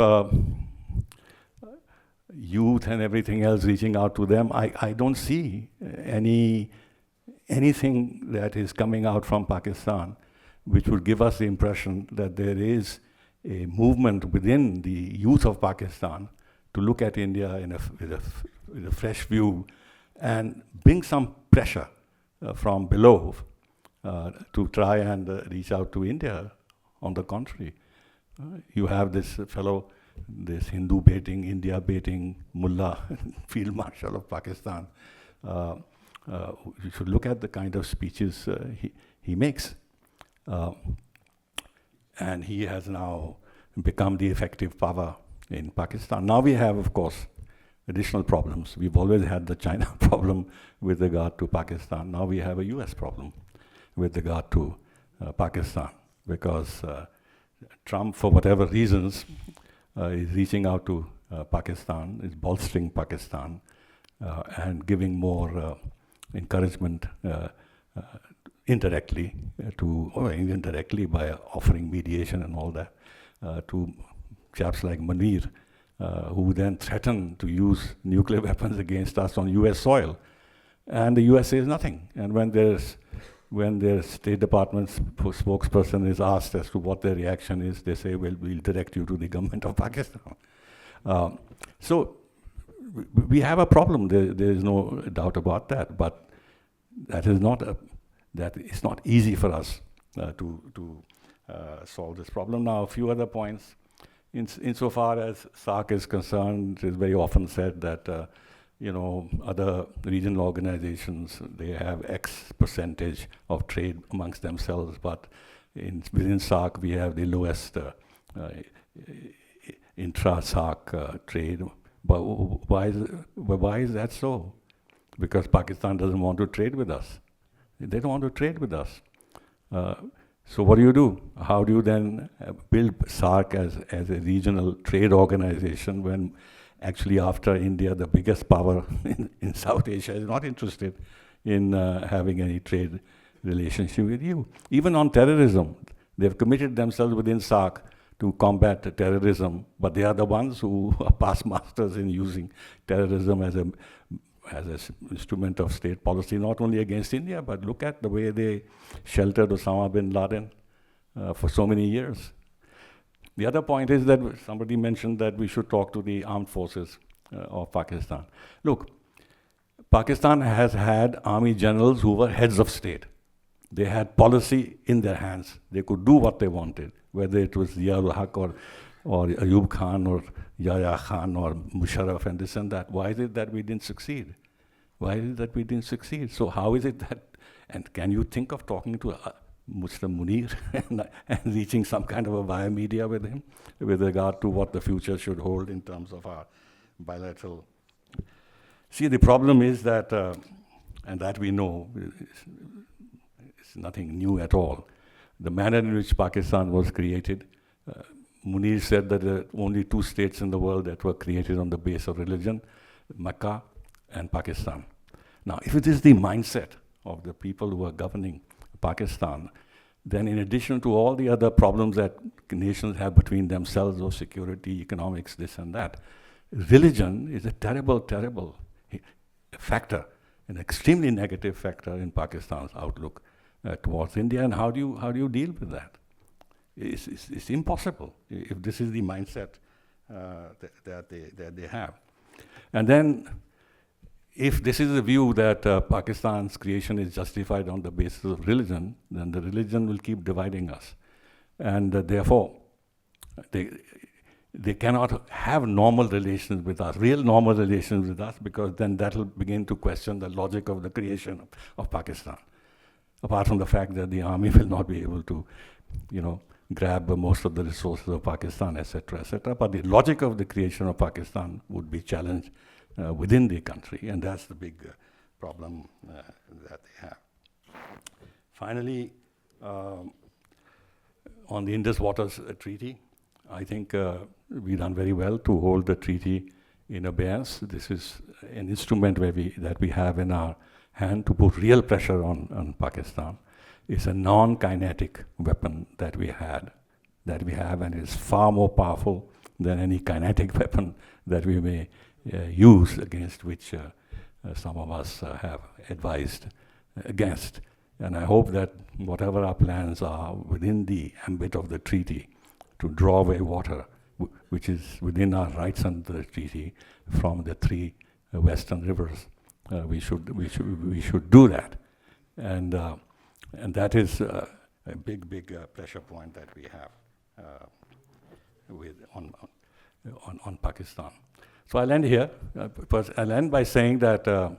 youth and everything else, reaching out to them, I don't see anything that is coming out from Pakistan which would give us the impression that there is a movement within the youth of Pakistan to look at India with a fresh view and bring some pressure from below to try and reach out to India. On the contrary, you have this fellow, this Hindu baiting, India baiting mullah, field marshal of Pakistan. You should look at the kind of speeches he makes. And he has now become the effective power in Pakistan. Now we have, of course, additional problems. We've always had the China problem with regard to Pakistan. Now we have a US problem with regard to Pakistan, because Trump, for whatever reasons, is reaching out to Pakistan, is bolstering Pakistan, and giving more encouragement indirectly or indirectly by offering mediation and all that to chaps like Munir, who then threaten to use nuclear weapons against us on US soil. And the US says nothing. And when their State Department spokesperson is asked as to what their reaction is, they say, well, we'll direct you to the government of Pakistan. So we have a problem, there is no doubt about that, but that is not it's not easy for us to solve this problem. Now, a few other points. Insofar as SAARC is concerned, it is very often said that other regional organizations, they have X percentage of trade amongst themselves, but within SAARC we have the lowest intra-SAARC trade. But why is that so? Because Pakistan doesn't want to trade with us. They don't want to trade with us. So what do? How do you then build SAARC as a regional trade organization when actually after India, the biggest power in South Asia is not interested in having any trade relationship with you? Even on terrorism, they've committed themselves within SAARC to combat terrorism, but they are the ones who are past masters in using terrorism as an instrument of state policy, not only against India, but look at the way they sheltered Osama bin Laden for so many years. The other point is that somebody mentioned that we should talk to the armed forces of Pakistan. Look, Pakistan has had army generals who were heads of state. They had policy in their hands. They could do what they wanted, whether it was Zia-ul-Haq or Ayub Khan or Yahya Khan or Musharraf and this and that. Why is it that we didn't succeed? Why is it that we didn't succeed? So how is it that, and can you think of talking to Mr. Munir and reaching some kind of a via media with him with regard to what the future should hold in terms of our bilateral? See, the problem is that, and that we know, it's nothing new at all. The manner in which Pakistan was created, Munir said that there are only two states in the world that were created on the base of religion, Mecca and Pakistan. Now, if it is the mindset of the people who are governing Pakistan, then in addition to all the other problems that nations have between themselves of security, economics, this and that, religion is a terrible, terrible factor, an extremely negative factor in Pakistan's outlook towards India. And how do you deal with that? It's impossible if this is the mindset that they have. And then, if this is the view that Pakistan's creation is justified on the basis of religion, then the religion will keep dividing us. And therefore, they cannot have normal relations with us, real normal relations with us, because then that will begin to question the logic of the creation of Pakistan. Apart from the fact that the army will not be able to, grab most of the resources of Pakistan, etc., etc. But the logic of the creation of Pakistan would be challenged within the country, and that's the big problem that they have. Finally, on the Indus Waters Treaty, I think we've done very well to hold the treaty in abeyance. This is an instrument that we have in our hand to put real pressure on Pakistan. It's a non-kinetic weapon that we have, and it's far more powerful than any kinetic weapon that we may use, against which some of us have advised against. And I hope that whatever our plans are within the ambit of the treaty to draw away water, which is within our rights under the treaty, from the three western rivers, we should do that. And that is a big pressure point that we have on Pakistan. So I'll end here. I'll end by saying that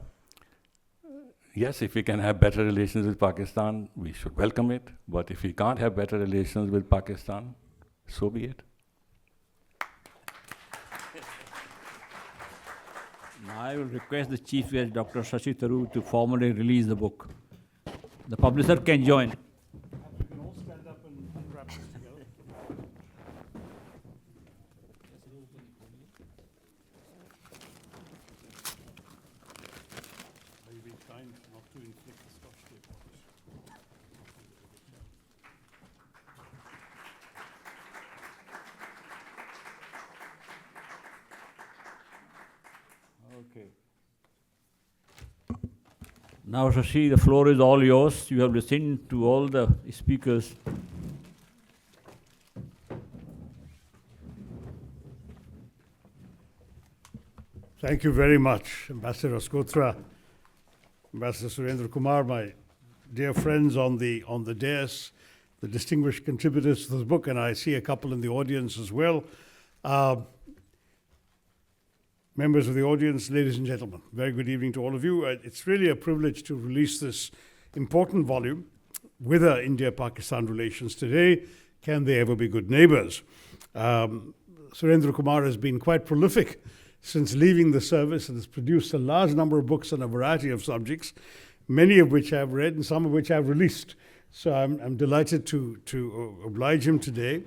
yes, if we can have better relations with Pakistan, we should welcome it. But if we can't have better relations with Pakistan, so be it. Now I will request the Chief Guest, Dr. Shashi Tharoor, to formally release the book. The publisher can join. You can all stand up and unwrap this together. Are you being kind not to inflict the Scotch tape on us? Okay. Now, Shashi, the floor is all yours. You have listened to all the speakers. Thank you very much, Ambassador Rasgotra, Ambassador Surendra Kumar, my dear friends on the dais, the distinguished contributors to this book, and I see a couple in the audience as well. Members of the audience, ladies and gentlemen, very good evening to all of you. It's really a privilege to release this important volume, Whether India-Pakistan Relations Today, Can They Ever Be Good Neighbors? Surendra Kumar has been quite prolific since leaving the service and has produced a large number of books on a variety of subjects, many of which I've read and some of which I've released. So I'm delighted to oblige him today,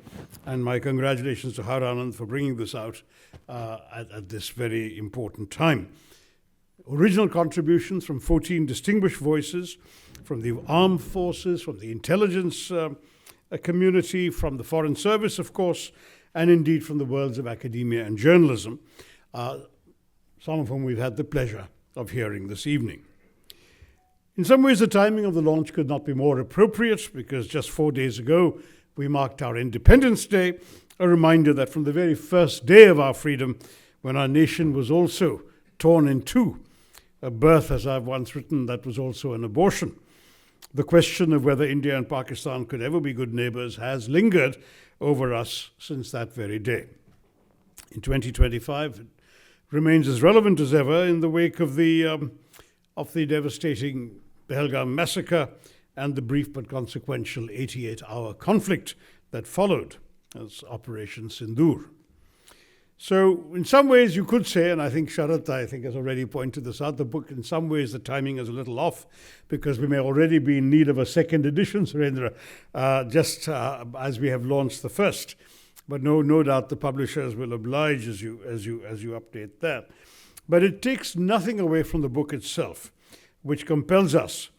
and my congratulations to Har Anand for bringing this out at this very important time. Original contributions from 14 distinguished voices, from the armed forces, from the intelligence community, from the foreign service, of course, and indeed from the worlds of academia and journalism, some of whom we've had the pleasure of hearing this evening. In some ways, the timing of the launch could not be more appropriate, because just 4 days ago, we marked our Independence Day, a reminder that from the very first day of our freedom, when our nation was also torn in two, a birth, as I've once written, that was also an abortion, the question of whether India and Pakistan could ever be good neighbors has lingered over us since that very day. In 2025, it remains as relevant as ever in the wake of the devastating Pahalgam massacre and the brief but consequential 88-hour conflict that followed as Operation Sindoor. So in some ways you could say, and I think Sharat, has already pointed this out, the book, in some ways the timing is a little off, because we may already be in need of a second edition, Surendra, just as we have launched the first. But no doubt the publishers will oblige as you update that. But it takes nothing away from the book itself, which compels us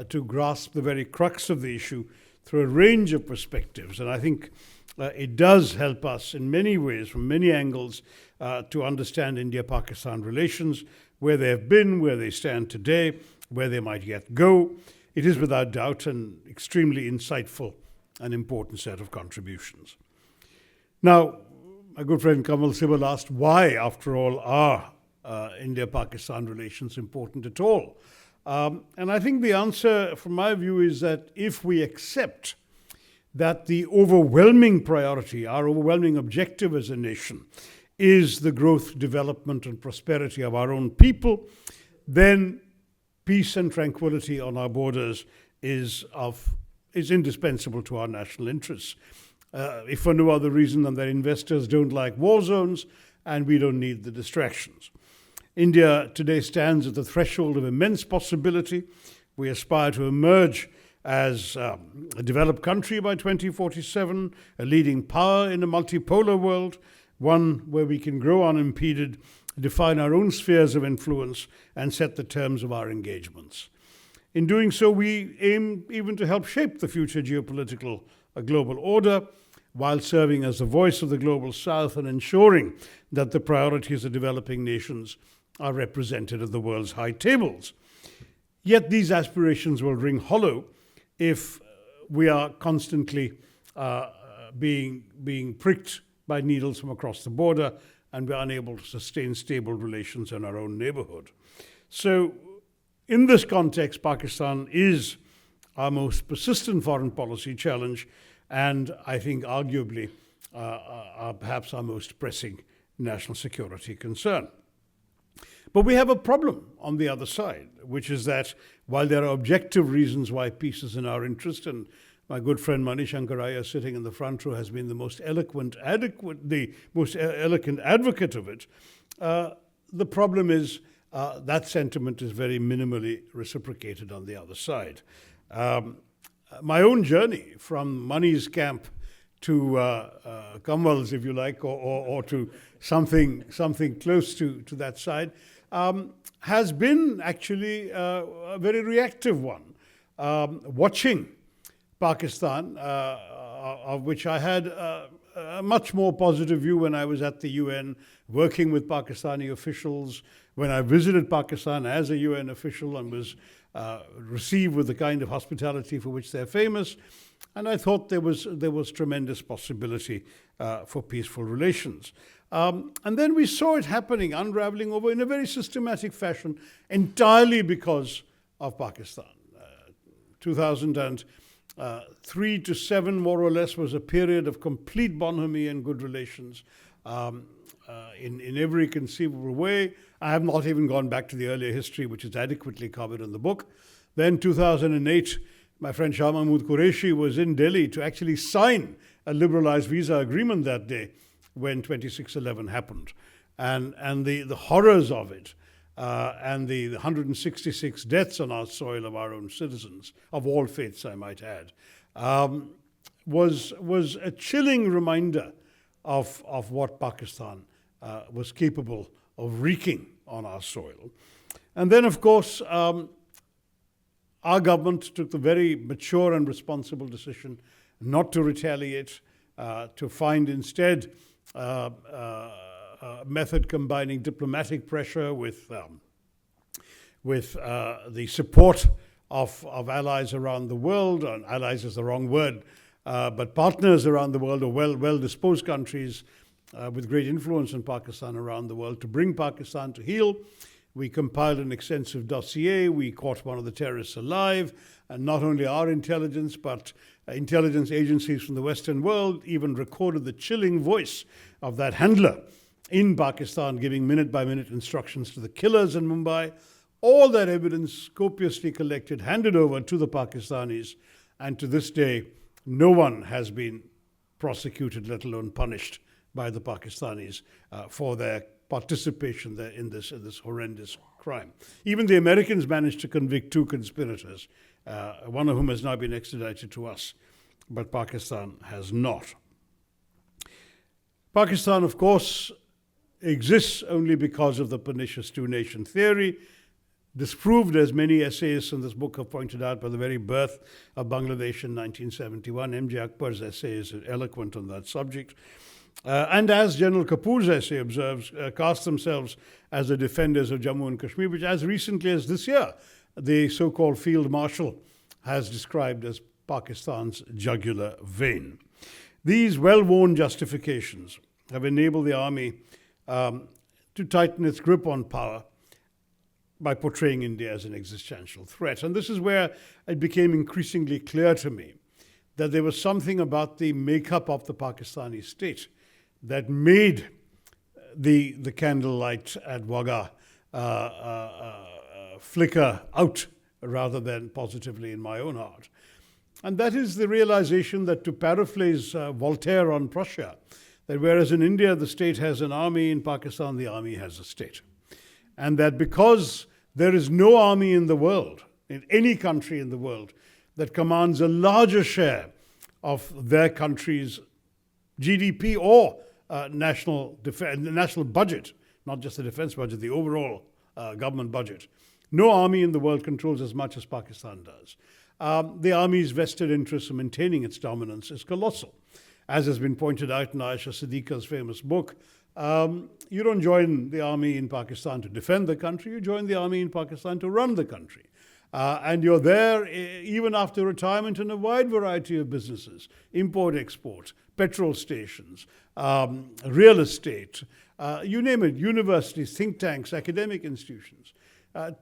to grasp the very crux of the issue through a range of perspectives. And I think it does help us in many ways, from many angles, to understand India-Pakistan relations, where they have been, where they stand today, where they might yet go. It is without doubt an extremely insightful and important set of contributions. Now, my good friend Kamal Sibal asked why, after all, are India-Pakistan relations important at all? And I think the answer, from my view, is that if we accept that the overwhelming priority, our overwhelming objective as a nation, is the growth, development, and prosperity of our own people, then peace and tranquility on our borders is indispensable to our national interests. If for no other reason than that investors don't like war zones and we don't need the distractions. India today stands at the threshold of immense possibility. We aspire to emerge as a developed country by 2047, a leading power in a multipolar world, one where we can grow unimpeded define our own spheres of influence, and set the terms of our engagements. In doing so, we aim even to help shape the future geopolitical global order, while serving as the voice of the global south and ensuring that the priorities of developing nations are represented at the world's high tables. Yet these aspirations will ring hollow if we are constantly being pricked by needles from across the border and we're unable to sustain stable relations in our own neighborhood. So in this context, Pakistan is our most persistent foreign policy challenge, and I think arguably perhaps our most pressing national security concern. But we have a problem on the other side, which is that while there are objective reasons why peace is in our interest, and my good friend Mani Shankaraya, sitting in the front row, has been the most eloquent advocate of it, the problem is that sentiment is very minimally reciprocated on the other side. My own journey from Mani's camp to Kamal's, if you like, or to something close to that side, has been actually a very reactive one. Watching Pakistan, of which I had a much more positive view when I was at the UN, working with Pakistani officials, when I visited Pakistan as a UN official and was received with the kind of hospitality for which they're famous. And I thought there was tremendous possibility for peaceful relations. And then we saw it happening, unraveling over in a very systematic fashion, entirely because of Pakistan. 2003 to 7, more or less, was a period of complete bonhomie and good relations in every conceivable way. I have not even gone back to the earlier history, which is adequately covered in the book. Then 2008, my friend Shah Mahmood Qureshi was in Delhi to actually sign a liberalized visa agreement that day when 2611 happened. And the horrors of it, and the 166 deaths on our soil of our own citizens, of all faiths I might add, was a chilling reminder of what Pakistan was capable of wreaking on our soil. And then, of course, our government took the very mature and responsible decision not to retaliate, to find instead a method combining diplomatic pressure with the support of allies around the world. And allies is the wrong word, but partners around the world, or well-disposed countries with great influence in Pakistan around the world, to bring Pakistan to heel. We compiled an extensive dossier. We caught one of the terrorists alive. And not only our intelligence, but intelligence agencies from the Western world even recorded the chilling voice of that handler in Pakistan, giving minute-by-minute instructions to the killers in Mumbai. All that evidence, copiously collected, handed over to the Pakistanis. And to this day, no one has been prosecuted, let alone punished, by the Pakistanis for their participation there in this horrendous crime. Even the Americans managed to convict 2 conspirators, one of whom has now been extradited to us, but Pakistan has not. Pakistan, of course, exists only because of the pernicious two-nation theory, disproved, as many essayists in this book have pointed out, by the very birth of Bangladesh in 1971. M.J. Akbar's essay is eloquent on that subject. And as General Kapoor's essay observes, cast themselves as the defenders of Jammu and Kashmir, which as recently as this year, the so-called Field Marshal has described as Pakistan's jugular vein. These well-worn justifications have enabled the army to tighten its grip on power by portraying India as an existential threat. And this is where it became increasingly clear to me that there was something about the makeup of the Pakistani state that made the candlelight at Wagah flicker out rather than positively in my own heart. And that is the realization that, to paraphrase Voltaire on Prussia, that whereas in India the state has an army, in Pakistan the army has a state. And that because there is no army in the world, in any country in the world, that commands a larger share of their country's GDP or national budget not just the defense budget, the overall government budget. No army in the world controls as much as Pakistan does. The army's vested interest in maintaining its dominance is colossal. As has been pointed out in Aisha Siddiqa's famous book, you don't join the army in Pakistan to defend the country, you join the army in Pakistan to run the country. And you're there even after retirement in a wide variety of businesses, import, export, petrol stations, real estate, you name it, universities, think tanks, academic institutions.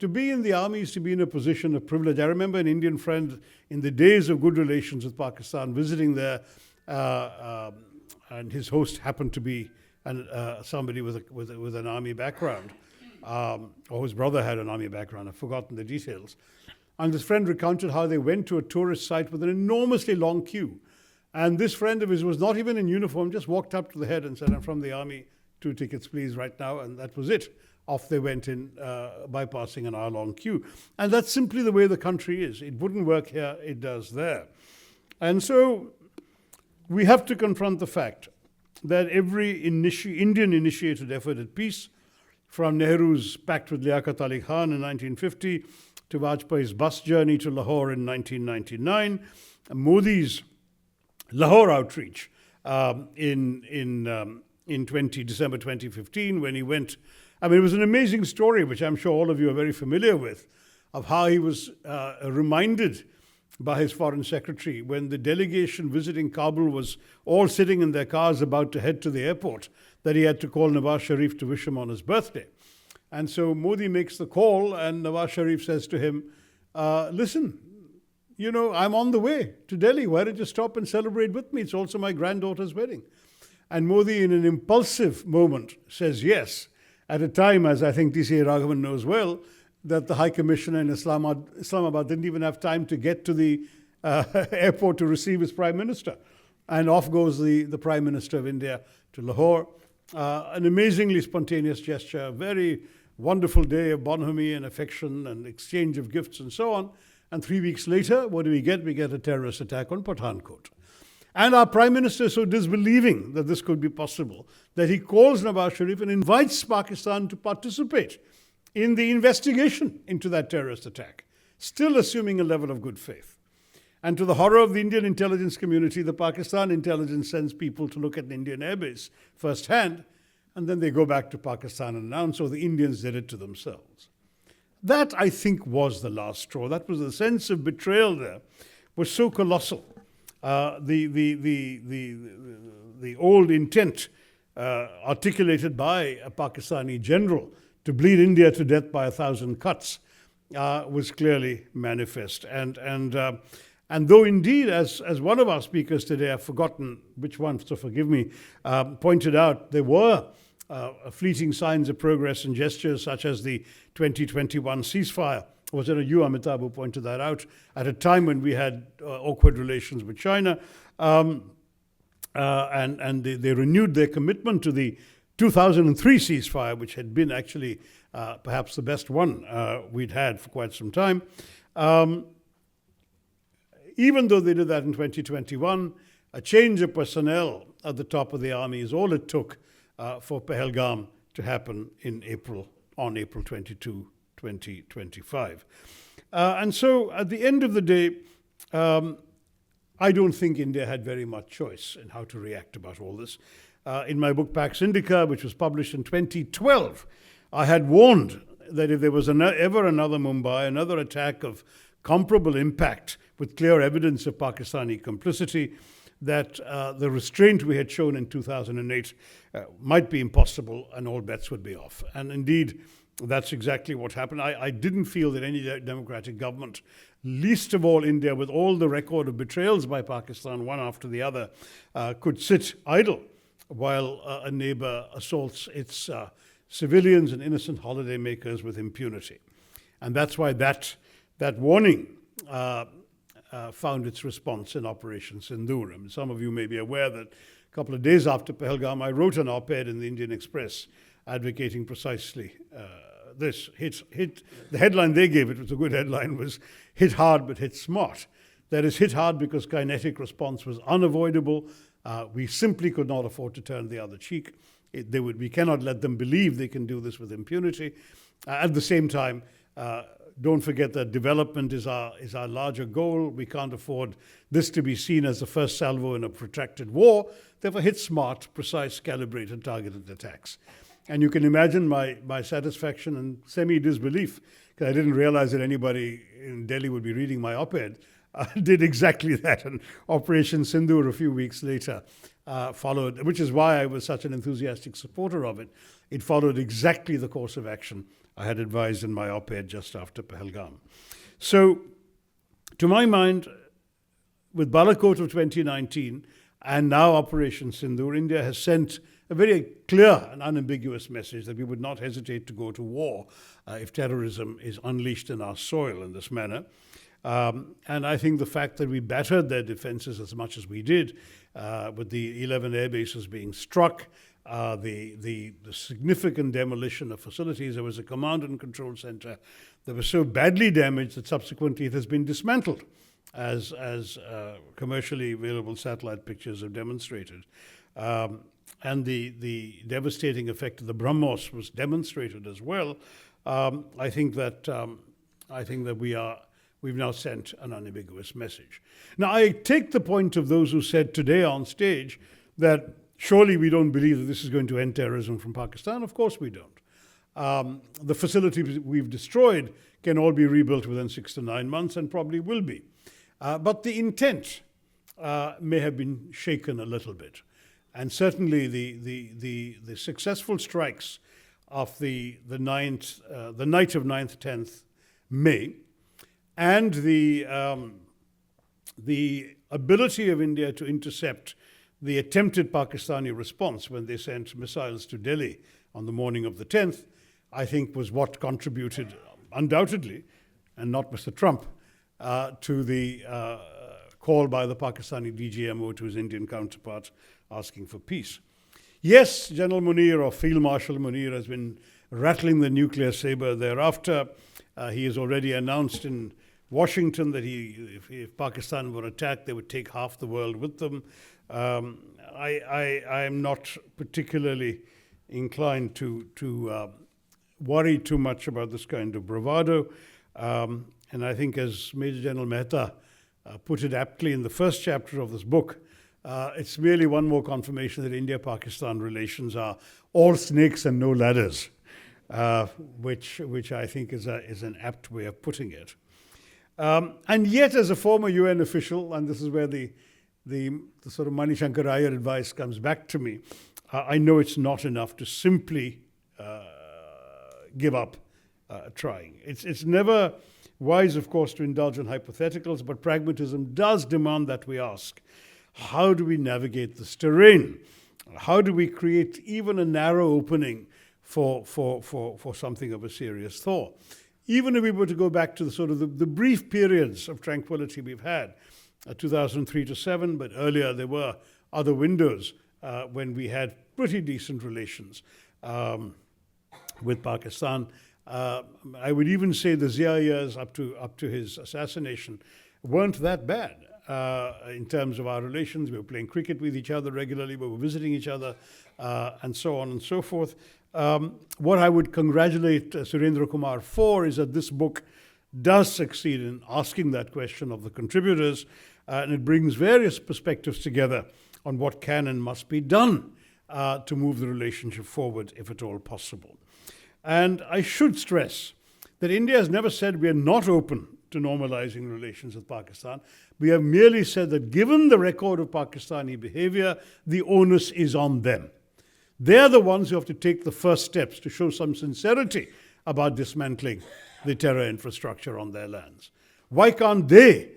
To be in the army is to be in a position of privilege. I remember an Indian friend in the days of good relations with Pakistan visiting there, and his host happened to be somebody with an army background, or his brother had an army background. I've forgotten the details. And this friend recounted how they went to a tourist site with an enormously long queue. And this friend of his was not even in uniform, just walked up to the head and said, "I'm from the army, 2 tickets please right now," and that was it. Off they went in, bypassing an hour-long queue. And that's simply the way the country is. It wouldn't work here, it does there. And so we have to confront the fact that every Indian-initiated effort at peace, from Nehru's pact with Liaquat Ali Khan in 1950 to Vajpayee's bus journey to Lahore in 1999, Modi's Lahore outreach in December 2015 when he went. I mean, it was an amazing story, which I'm sure all of you are very familiar with, of how he was reminded by his foreign secretary when the delegation visiting Kabul was all sitting in their cars about to head to the airport, that he had to call Nawaz Sharif to wish him on his birthday. And so Modi makes the call, and Nawaz Sharif says to him, "Listen, you know, I'm on the way to Delhi. Why don't you stop and celebrate with me? It's also my granddaughter's wedding." And Modi, in an impulsive moment, says yes, at a time, as I think D.C. Raghavan knows well, that the High Commissioner in Islamabad didn't even have time to get to the airport to receive his Prime Minister. And off goes the Prime Minister of India to Lahore. An amazingly spontaneous gesture, a very wonderful day of bonhomie and affection and exchange of gifts and so on. And 3 weeks later, what do we get? We get a terrorist attack on Pathankot. And our Prime Minister is so disbelieving that this could be possible that he calls Nawaz Sharif and invites Pakistan to participate in the investigation into that terrorist attack, still assuming a level of good faith. And to the horror of the Indian intelligence community, the Pakistan intelligence sends people to look at the Indian airbase firsthand, and then they go back to Pakistan and announce, "So the Indians did it to themselves." That, I think, was the last straw. That was the sense of betrayal there was so colossal. The old intent articulated by a Pakistani general to bleed India to death by 1,000 cuts was clearly manifest. And though indeed, as one of our speakers today, I've forgotten which one, so forgive me, pointed out, there were fleeting signs of progress and gestures such as the 2021 ceasefire. Was it you, Amitabh, who pointed that out at a time when we had awkward relations with China? And they renewed their commitment to the 2003 ceasefire, which had been actually perhaps the best one we'd had for quite some time. Even though they did that in 2021, a change of personnel at the top of the army is all it took for Pahalgam to happen on April 22, 2025. And so at the end of the day, I don't think India had very much choice in how to react about all this. In my book, Pax Indica, which was published in 2012, I had warned that if there was ever another Mumbai, another attack of comparable impact with clear evidence of Pakistani complicity, that the restraint we had shown in 2008 might be impossible and all bets would be off. And indeed, that's exactly what happened. I didn't feel that any democratic government, least of all India, with all the record of betrayals by Pakistan, one after the other, could sit idle while a neighbor assaults its civilians and innocent holidaymakers with impunity. And that's why that warning found its response in Operation Sindoor. And some of you may be aware that a couple of days after Pahalgam, I wrote an op-ed in the Indian Express advocating precisely this. The headline they gave, it was a good headline, was "Hit hard but hit smart." That is, hit hard because kinetic response was unavoidable. We simply could not afford to turn the other cheek. We cannot let them believe they can do this with impunity. At the same time, don't forget that development is our larger goal. We can't afford this to be seen as the first salvo in a protracted war. Therefore, hit smart, precise, calibrated, targeted attacks. And you can imagine my satisfaction and semi-disbelief, because I didn't realize that anybody in Delhi would be reading my op-ed, did exactly that. And Operation Sindoor a few weeks later followed, which is why I was such an enthusiastic supporter of it. It followed exactly the course of action I had advised in my op-ed just after Pahalgam. So, to my mind, with Balakot of 2019 and now Operation Sindoor, India has sent a very clear and unambiguous message that we would not hesitate to go to war if terrorism is unleashed in our soil in this manner. And I think the fact that we battered their defenses as much as we did, with the 11 air bases being struck, the significant demolition of facilities. There was a command and control center that was so badly damaged that subsequently it has been dismantled, as commercially available satellite pictures have demonstrated. And the devastating effect of the BrahMos was demonstrated as well. I think that we've now sent an unambiguous message. Now, I take the point of those who said today on stage that surely we don't believe that this is going to end terrorism from Pakistan. Of course we don't. The facilities we've destroyed can all be rebuilt within 6 to 9 months and probably will be. But the intent may have been shaken a little bit. And certainly the successful strikes of the night of 9th, 10th May, and the ability of India to intercept the attempted Pakistani response when they sent missiles to Delhi on the morning of the 10th, I think was what contributed undoubtedly, and not Mr. Trump, to the call by the Pakistani DGMO to his Indian counterpart asking for peace. Yes, General Munir or Field Marshal Munir has been rattling the nuclear saber thereafter. He has already announced in Washington that if Pakistan were attacked, they would take half the world with them. I am not particularly inclined to worry too much about this kind of bravado. And I think, as Major General Mehta put it aptly in the first chapter of this book, it's merely one more confirmation that India-Pakistan relations are all snakes and no ladders, which I think is an apt way of putting it. And yet, as a former UN official, and this is where the sort of Mani Shankar Iyer advice comes back to me, I know it's not enough to simply give up trying. It's never wise, of course, to indulge in hypotheticals, but pragmatism does demand that we ask, how do we navigate this terrain? How do we create even a narrow opening for something of a serious thaw? Even if we were to go back to the sort of the brief periods of tranquility we've had, 2003 to 7, but earlier there were other windows when we had pretty decent relations with Pakistan. I would even say the Zia years up to his assassination weren't that bad in terms of our relations. We were playing cricket with each other regularly, we were visiting each other, and so on and so forth. What I would congratulate Surendra Kumar for is that this book does succeed in asking that question of the contributors, and it brings various perspectives together on what can and must be done to move the relationship forward, if at all possible. And I should stress that India has never said we are not open to normalizing relations with Pakistan. We have merely said that given the record of Pakistani behavior, the onus is on them. They're the ones who have to take the first steps to show some sincerity about dismantling the terror infrastructure on their lands. Why can't they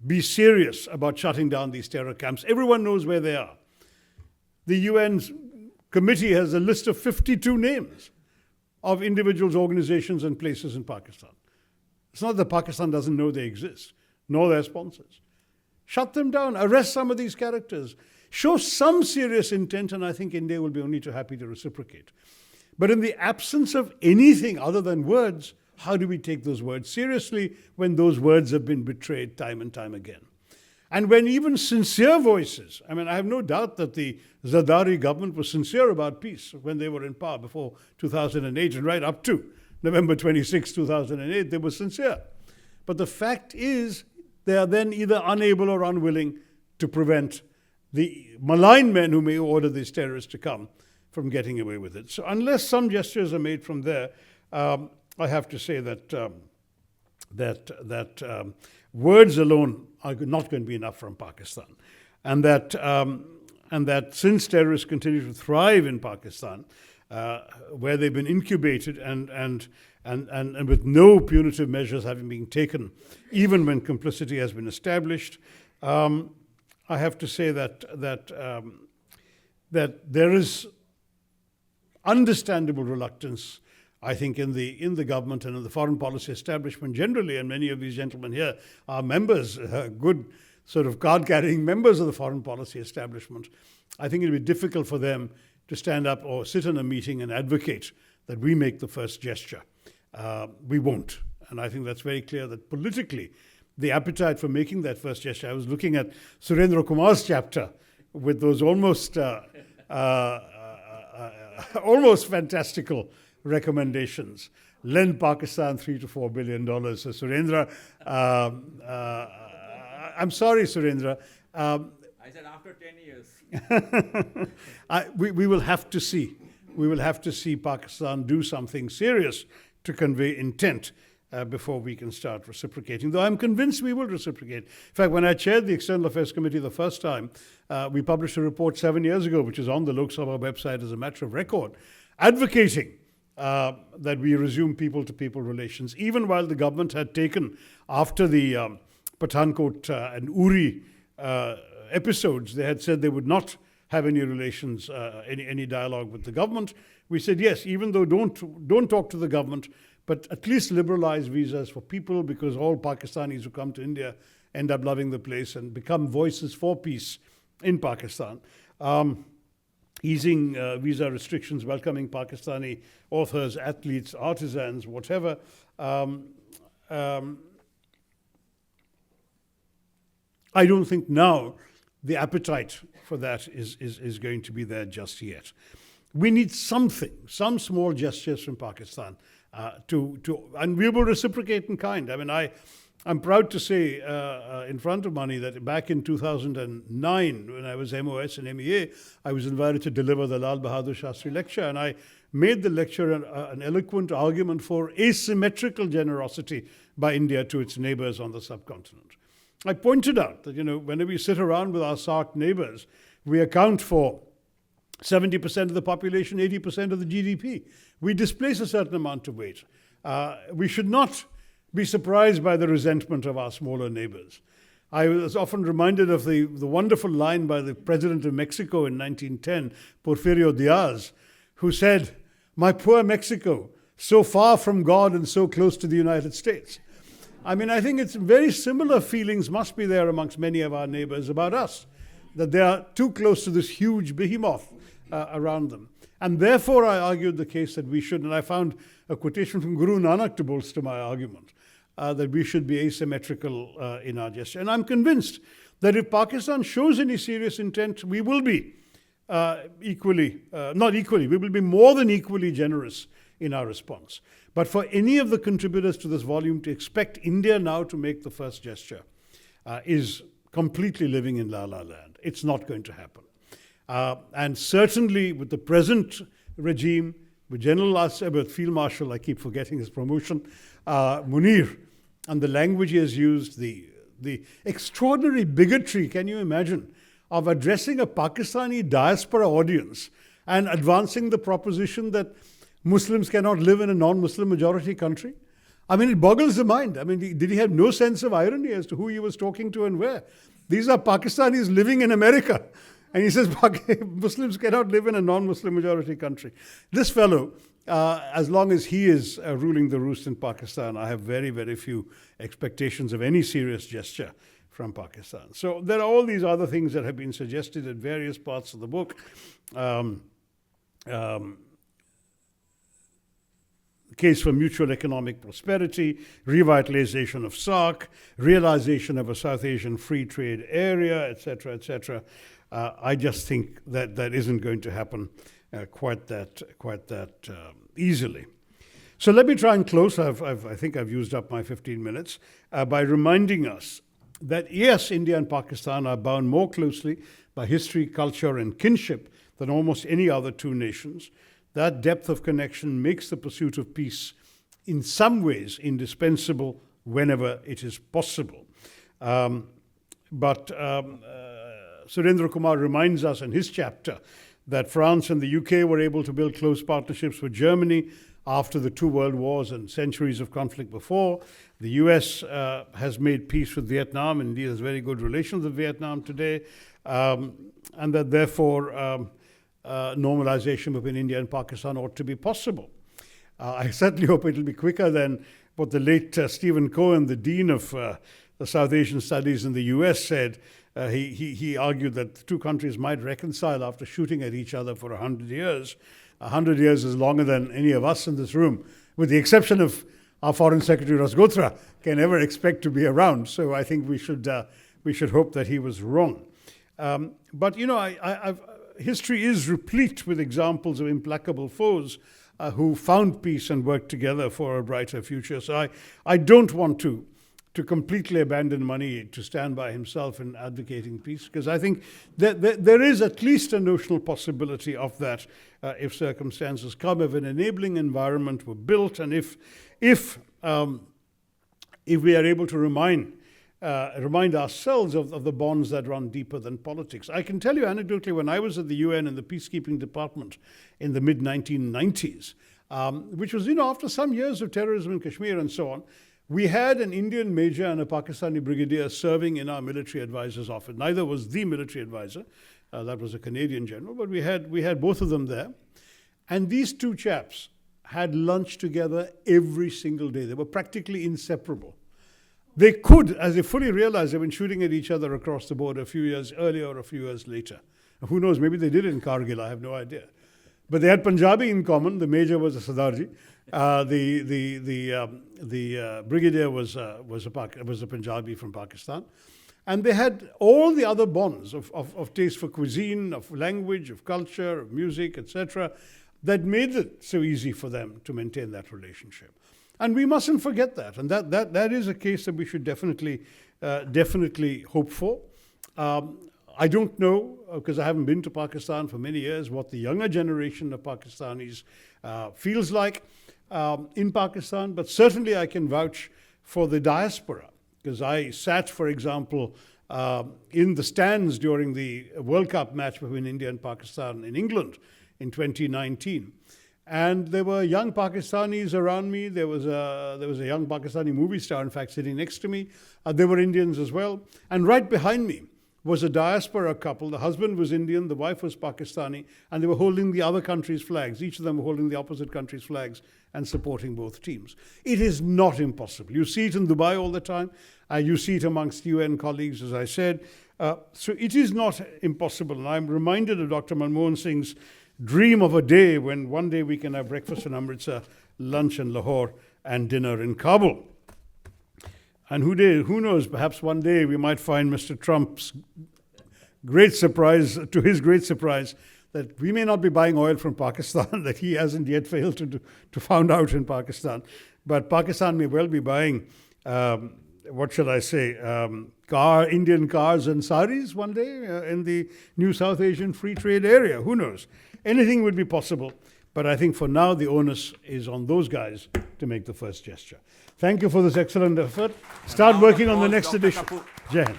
be serious about shutting down these terror camps? Everyone knows where they are. The UN's committee has a list of 52 names of individuals, organizations, and places in Pakistan. It's not that Pakistan doesn't know they exist, nor their sponsors. Shut them down, arrest some of these characters, show some serious intent, and I think India will be only too happy to reciprocate. But in the absence of anything other than words, how do we take those words seriously when those words have been betrayed time and time again? And when even sincere voices, I mean, I have no doubt that the Zardari government was sincere about peace when they were in power before 2008 and right up to November 26, 2008, they were sincere. But the fact is, they are then either unable or unwilling to prevent the malign men who may order these terrorists to come from getting away with it. So unless some gestures are made from there, I have to say that words alone are not going to be enough from Pakistan, and that since terrorists continue to thrive in Pakistan, where they've been incubated and with no punitive measures having been taken, even when complicity has been established, I have to say that there is understandable reluctance, I think, in the government and in the foreign policy establishment generally, and many of these gentlemen here are members, good sort of card-carrying members of the foreign policy establishment. I think it would be difficult for them to stand up or sit in a meeting and advocate that we make the first gesture. We won't. And I think that's very clear that politically, the appetite for making that first gesture, I was looking at Surendra Kumar's chapter with those almost fantastical recommendations. Lend Pakistan $3 to $4 billion. So Surendra, I'm sorry, Surendra. I said after 10 years. We will have to see. We will have to see Pakistan do something serious to convey intent before we can start reciprocating, though I'm convinced we will reciprocate. In fact, when I chaired the External Affairs Committee the first time, we published a report 7 years ago, which is on the Lok Sabha website as a matter of record, advocating that we resume people-to-people relations, even while the government had taken, after the Pathankot and Uri episodes, they had said they would not have any relations, any dialogue with the government. We said, yes, even though don't talk to the government, but at least liberalize visas for people, because all Pakistanis who come to India end up loving the place and become voices for peace in Pakistan. Easing visa restrictions, welcoming Pakistani authors, athletes, artisans, whatever. I don't think now the appetite for that is going to be there just yet. We need something, some small gestures from Pakistan and we will reciprocate in kind. I mean, I'm proud to say in front of Mani that back in 2009, when I was MOS and MEA, I was invited to deliver the Lal Bahadur Shastri lecture, and I made the lecture an eloquent argument for asymmetrical generosity by India to its neighbors on the subcontinent. I pointed out that, whenever we sit around with our SAARC neighbors, we account for 70% of the population, 80% of the GDP. We displace a certain amount of weight. We should not be surprised by the resentment of our smaller neighbors. I was often reminded of the wonderful line by the president of Mexico in 1910, Porfirio Diaz, who said, "My poor Mexico, so far from God and so close to the United States." I mean, I think it's very similar feelings must be there amongst many of our neighbors about us, that they are too close to this huge behemoth around them. And therefore, I argued the case that we should, and I found a quotation from Guru Nanak to bolster my argument, that we should be asymmetrical in our gesture. And I'm convinced that if Pakistan shows any serious intent, we will be we will be more than equally generous in our response. But for any of the contributors to this volume to expect India now to make the first gesture is completely living in La La Land. It's not going to happen. And certainly with the present regime, with with Field Marshal, I keep forgetting his promotion, Munir, and the language he has used, the extraordinary bigotry, can you imagine, of addressing a Pakistani diaspora audience and advancing the proposition that Muslims cannot live in a non-Muslim majority country? I mean, it boggles the mind. I mean, did he have no sense of irony as to who he was talking to and where? These are Pakistanis living in America. And he says Muslims cannot live in a non-Muslim majority country. This fellow, as long as he is ruling the roost in Pakistan, I have very, very few expectations of any serious gesture from Pakistan. So there are all these other things that have been suggested in various parts of the case for mutual economic prosperity, revitalization of SAARC, realization of a South Asian free trade area, etc., etc. I just think that that isn't going to happen quite that easily. So let me try and close. I think I've used up my 15 minutes by reminding us that yes, India and Pakistan are bound more closely by history, culture, and kinship than almost any other two nations. That depth of connection makes the pursuit of peace in some ways indispensable whenever it is possible. But Surendra Kumar reminds us in his chapter that France and the UK were able to build close partnerships with Germany after the two world wars and centuries of conflict before. The US has made peace with Vietnam and indeed has very good relations with Vietnam today, and that therefore normalization between India and Pakistan ought to be possible. I certainly hope it will be quicker than what the late Stephen Cohen, the dean of the South Asian Studies in the US, said. He argued that the two countries might reconcile after shooting at each other for 100 years. 100 years is longer than any of us in this room, with the exception of our Foreign Secretary Rasgotra, can ever expect to be around. So I think we should hope that he was wrong. But you know, history is replete with examples of implacable foes who found peace and worked together for a brighter future. So I don't want to completely abandon Mani to stand by himself in advocating peace, because I think that there is at least a notional possibility of that if circumstances come, if an enabling environment were built, and if we are able to remind ourselves of the bonds that run deeper than politics. I can tell you anecdotally, when I was at the UN in the peacekeeping department in the mid-1990s, which was, you know, after some years of terrorism in Kashmir and so on, we had an Indian major and a Pakistani brigadier serving in our military advisor's office. Neither was the military advisor. That was a Canadian general, but we had both of them there. And these two chaps had lunch together every single day. They were practically inseparable. They could, as they fully realized, they've been shooting at each other across the border a few years earlier or a few years later. Who knows, maybe they did it in Kargil, I have no idea. But they had Punjabi in common. The major was a Sardarji. The brigadier was a Punjabi from Pakistan. And they had all the other bonds of taste for cuisine, of language, of culture, of music, etc., that made it so easy for them to maintain that relationship. And we mustn't forget that. And that is a case that we should definitely hope for. I don't know, because I haven't been to Pakistan for many years, what the younger generation of Pakistanis feels like in Pakistan, but certainly I can vouch for the diaspora, because I sat, for example, in the stands during the World Cup match between India and Pakistan in England in 2019. And there were young Pakistanis around me. There was a young Pakistani movie star, in fact, sitting next to me. There were Indians as well. And right behind me was a diaspora couple. The husband was Indian, the wife was Pakistani, and they were holding the other country's flags. Each of them were holding the opposite country's flags and supporting both teams. It is not impossible. You see it in Dubai all the time. You see it amongst UN colleagues, as I said. So it is not impossible. And I'm reminded of Dr. Manmohan Singh's dream of a day when one day we can have breakfast in Amritsar, lunch in Lahore, and dinner in Kabul. And who knows, perhaps one day we might find Mr. Trump's great surprise, to his great surprise, that we may not be buying oil from Pakistan, that he hasn't yet failed to find out in Pakistan. But Pakistan may well be buying, what shall I say, Indian cars and saris one day in the new South Asian free trade area. Who knows? Anything would be possible. But I think for now, the onus is on those guys to make the first gesture. Thank you for this excellent effort. Start working on the next edition. Jai Hind.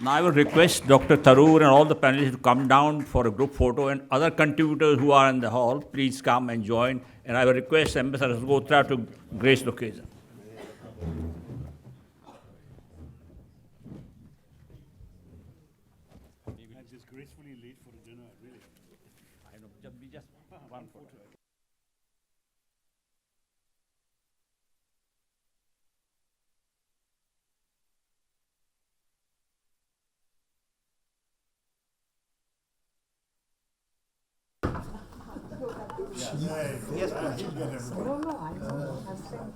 Now I will request Dr. Tharoor and all the panelists to come down for a group photo, and other contributors who are in the hall, please come and join. And I will request Ambassador Rasgotra to grace the occasion. Gracefully late for dinner, really. I know, just one photo.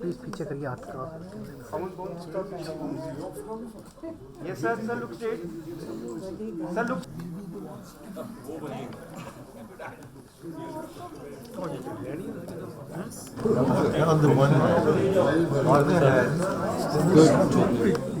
Please पीछे करिए हाथ का Yes, sir. Sir, look straight. Sir, look. On the one hand, on the other hand, good.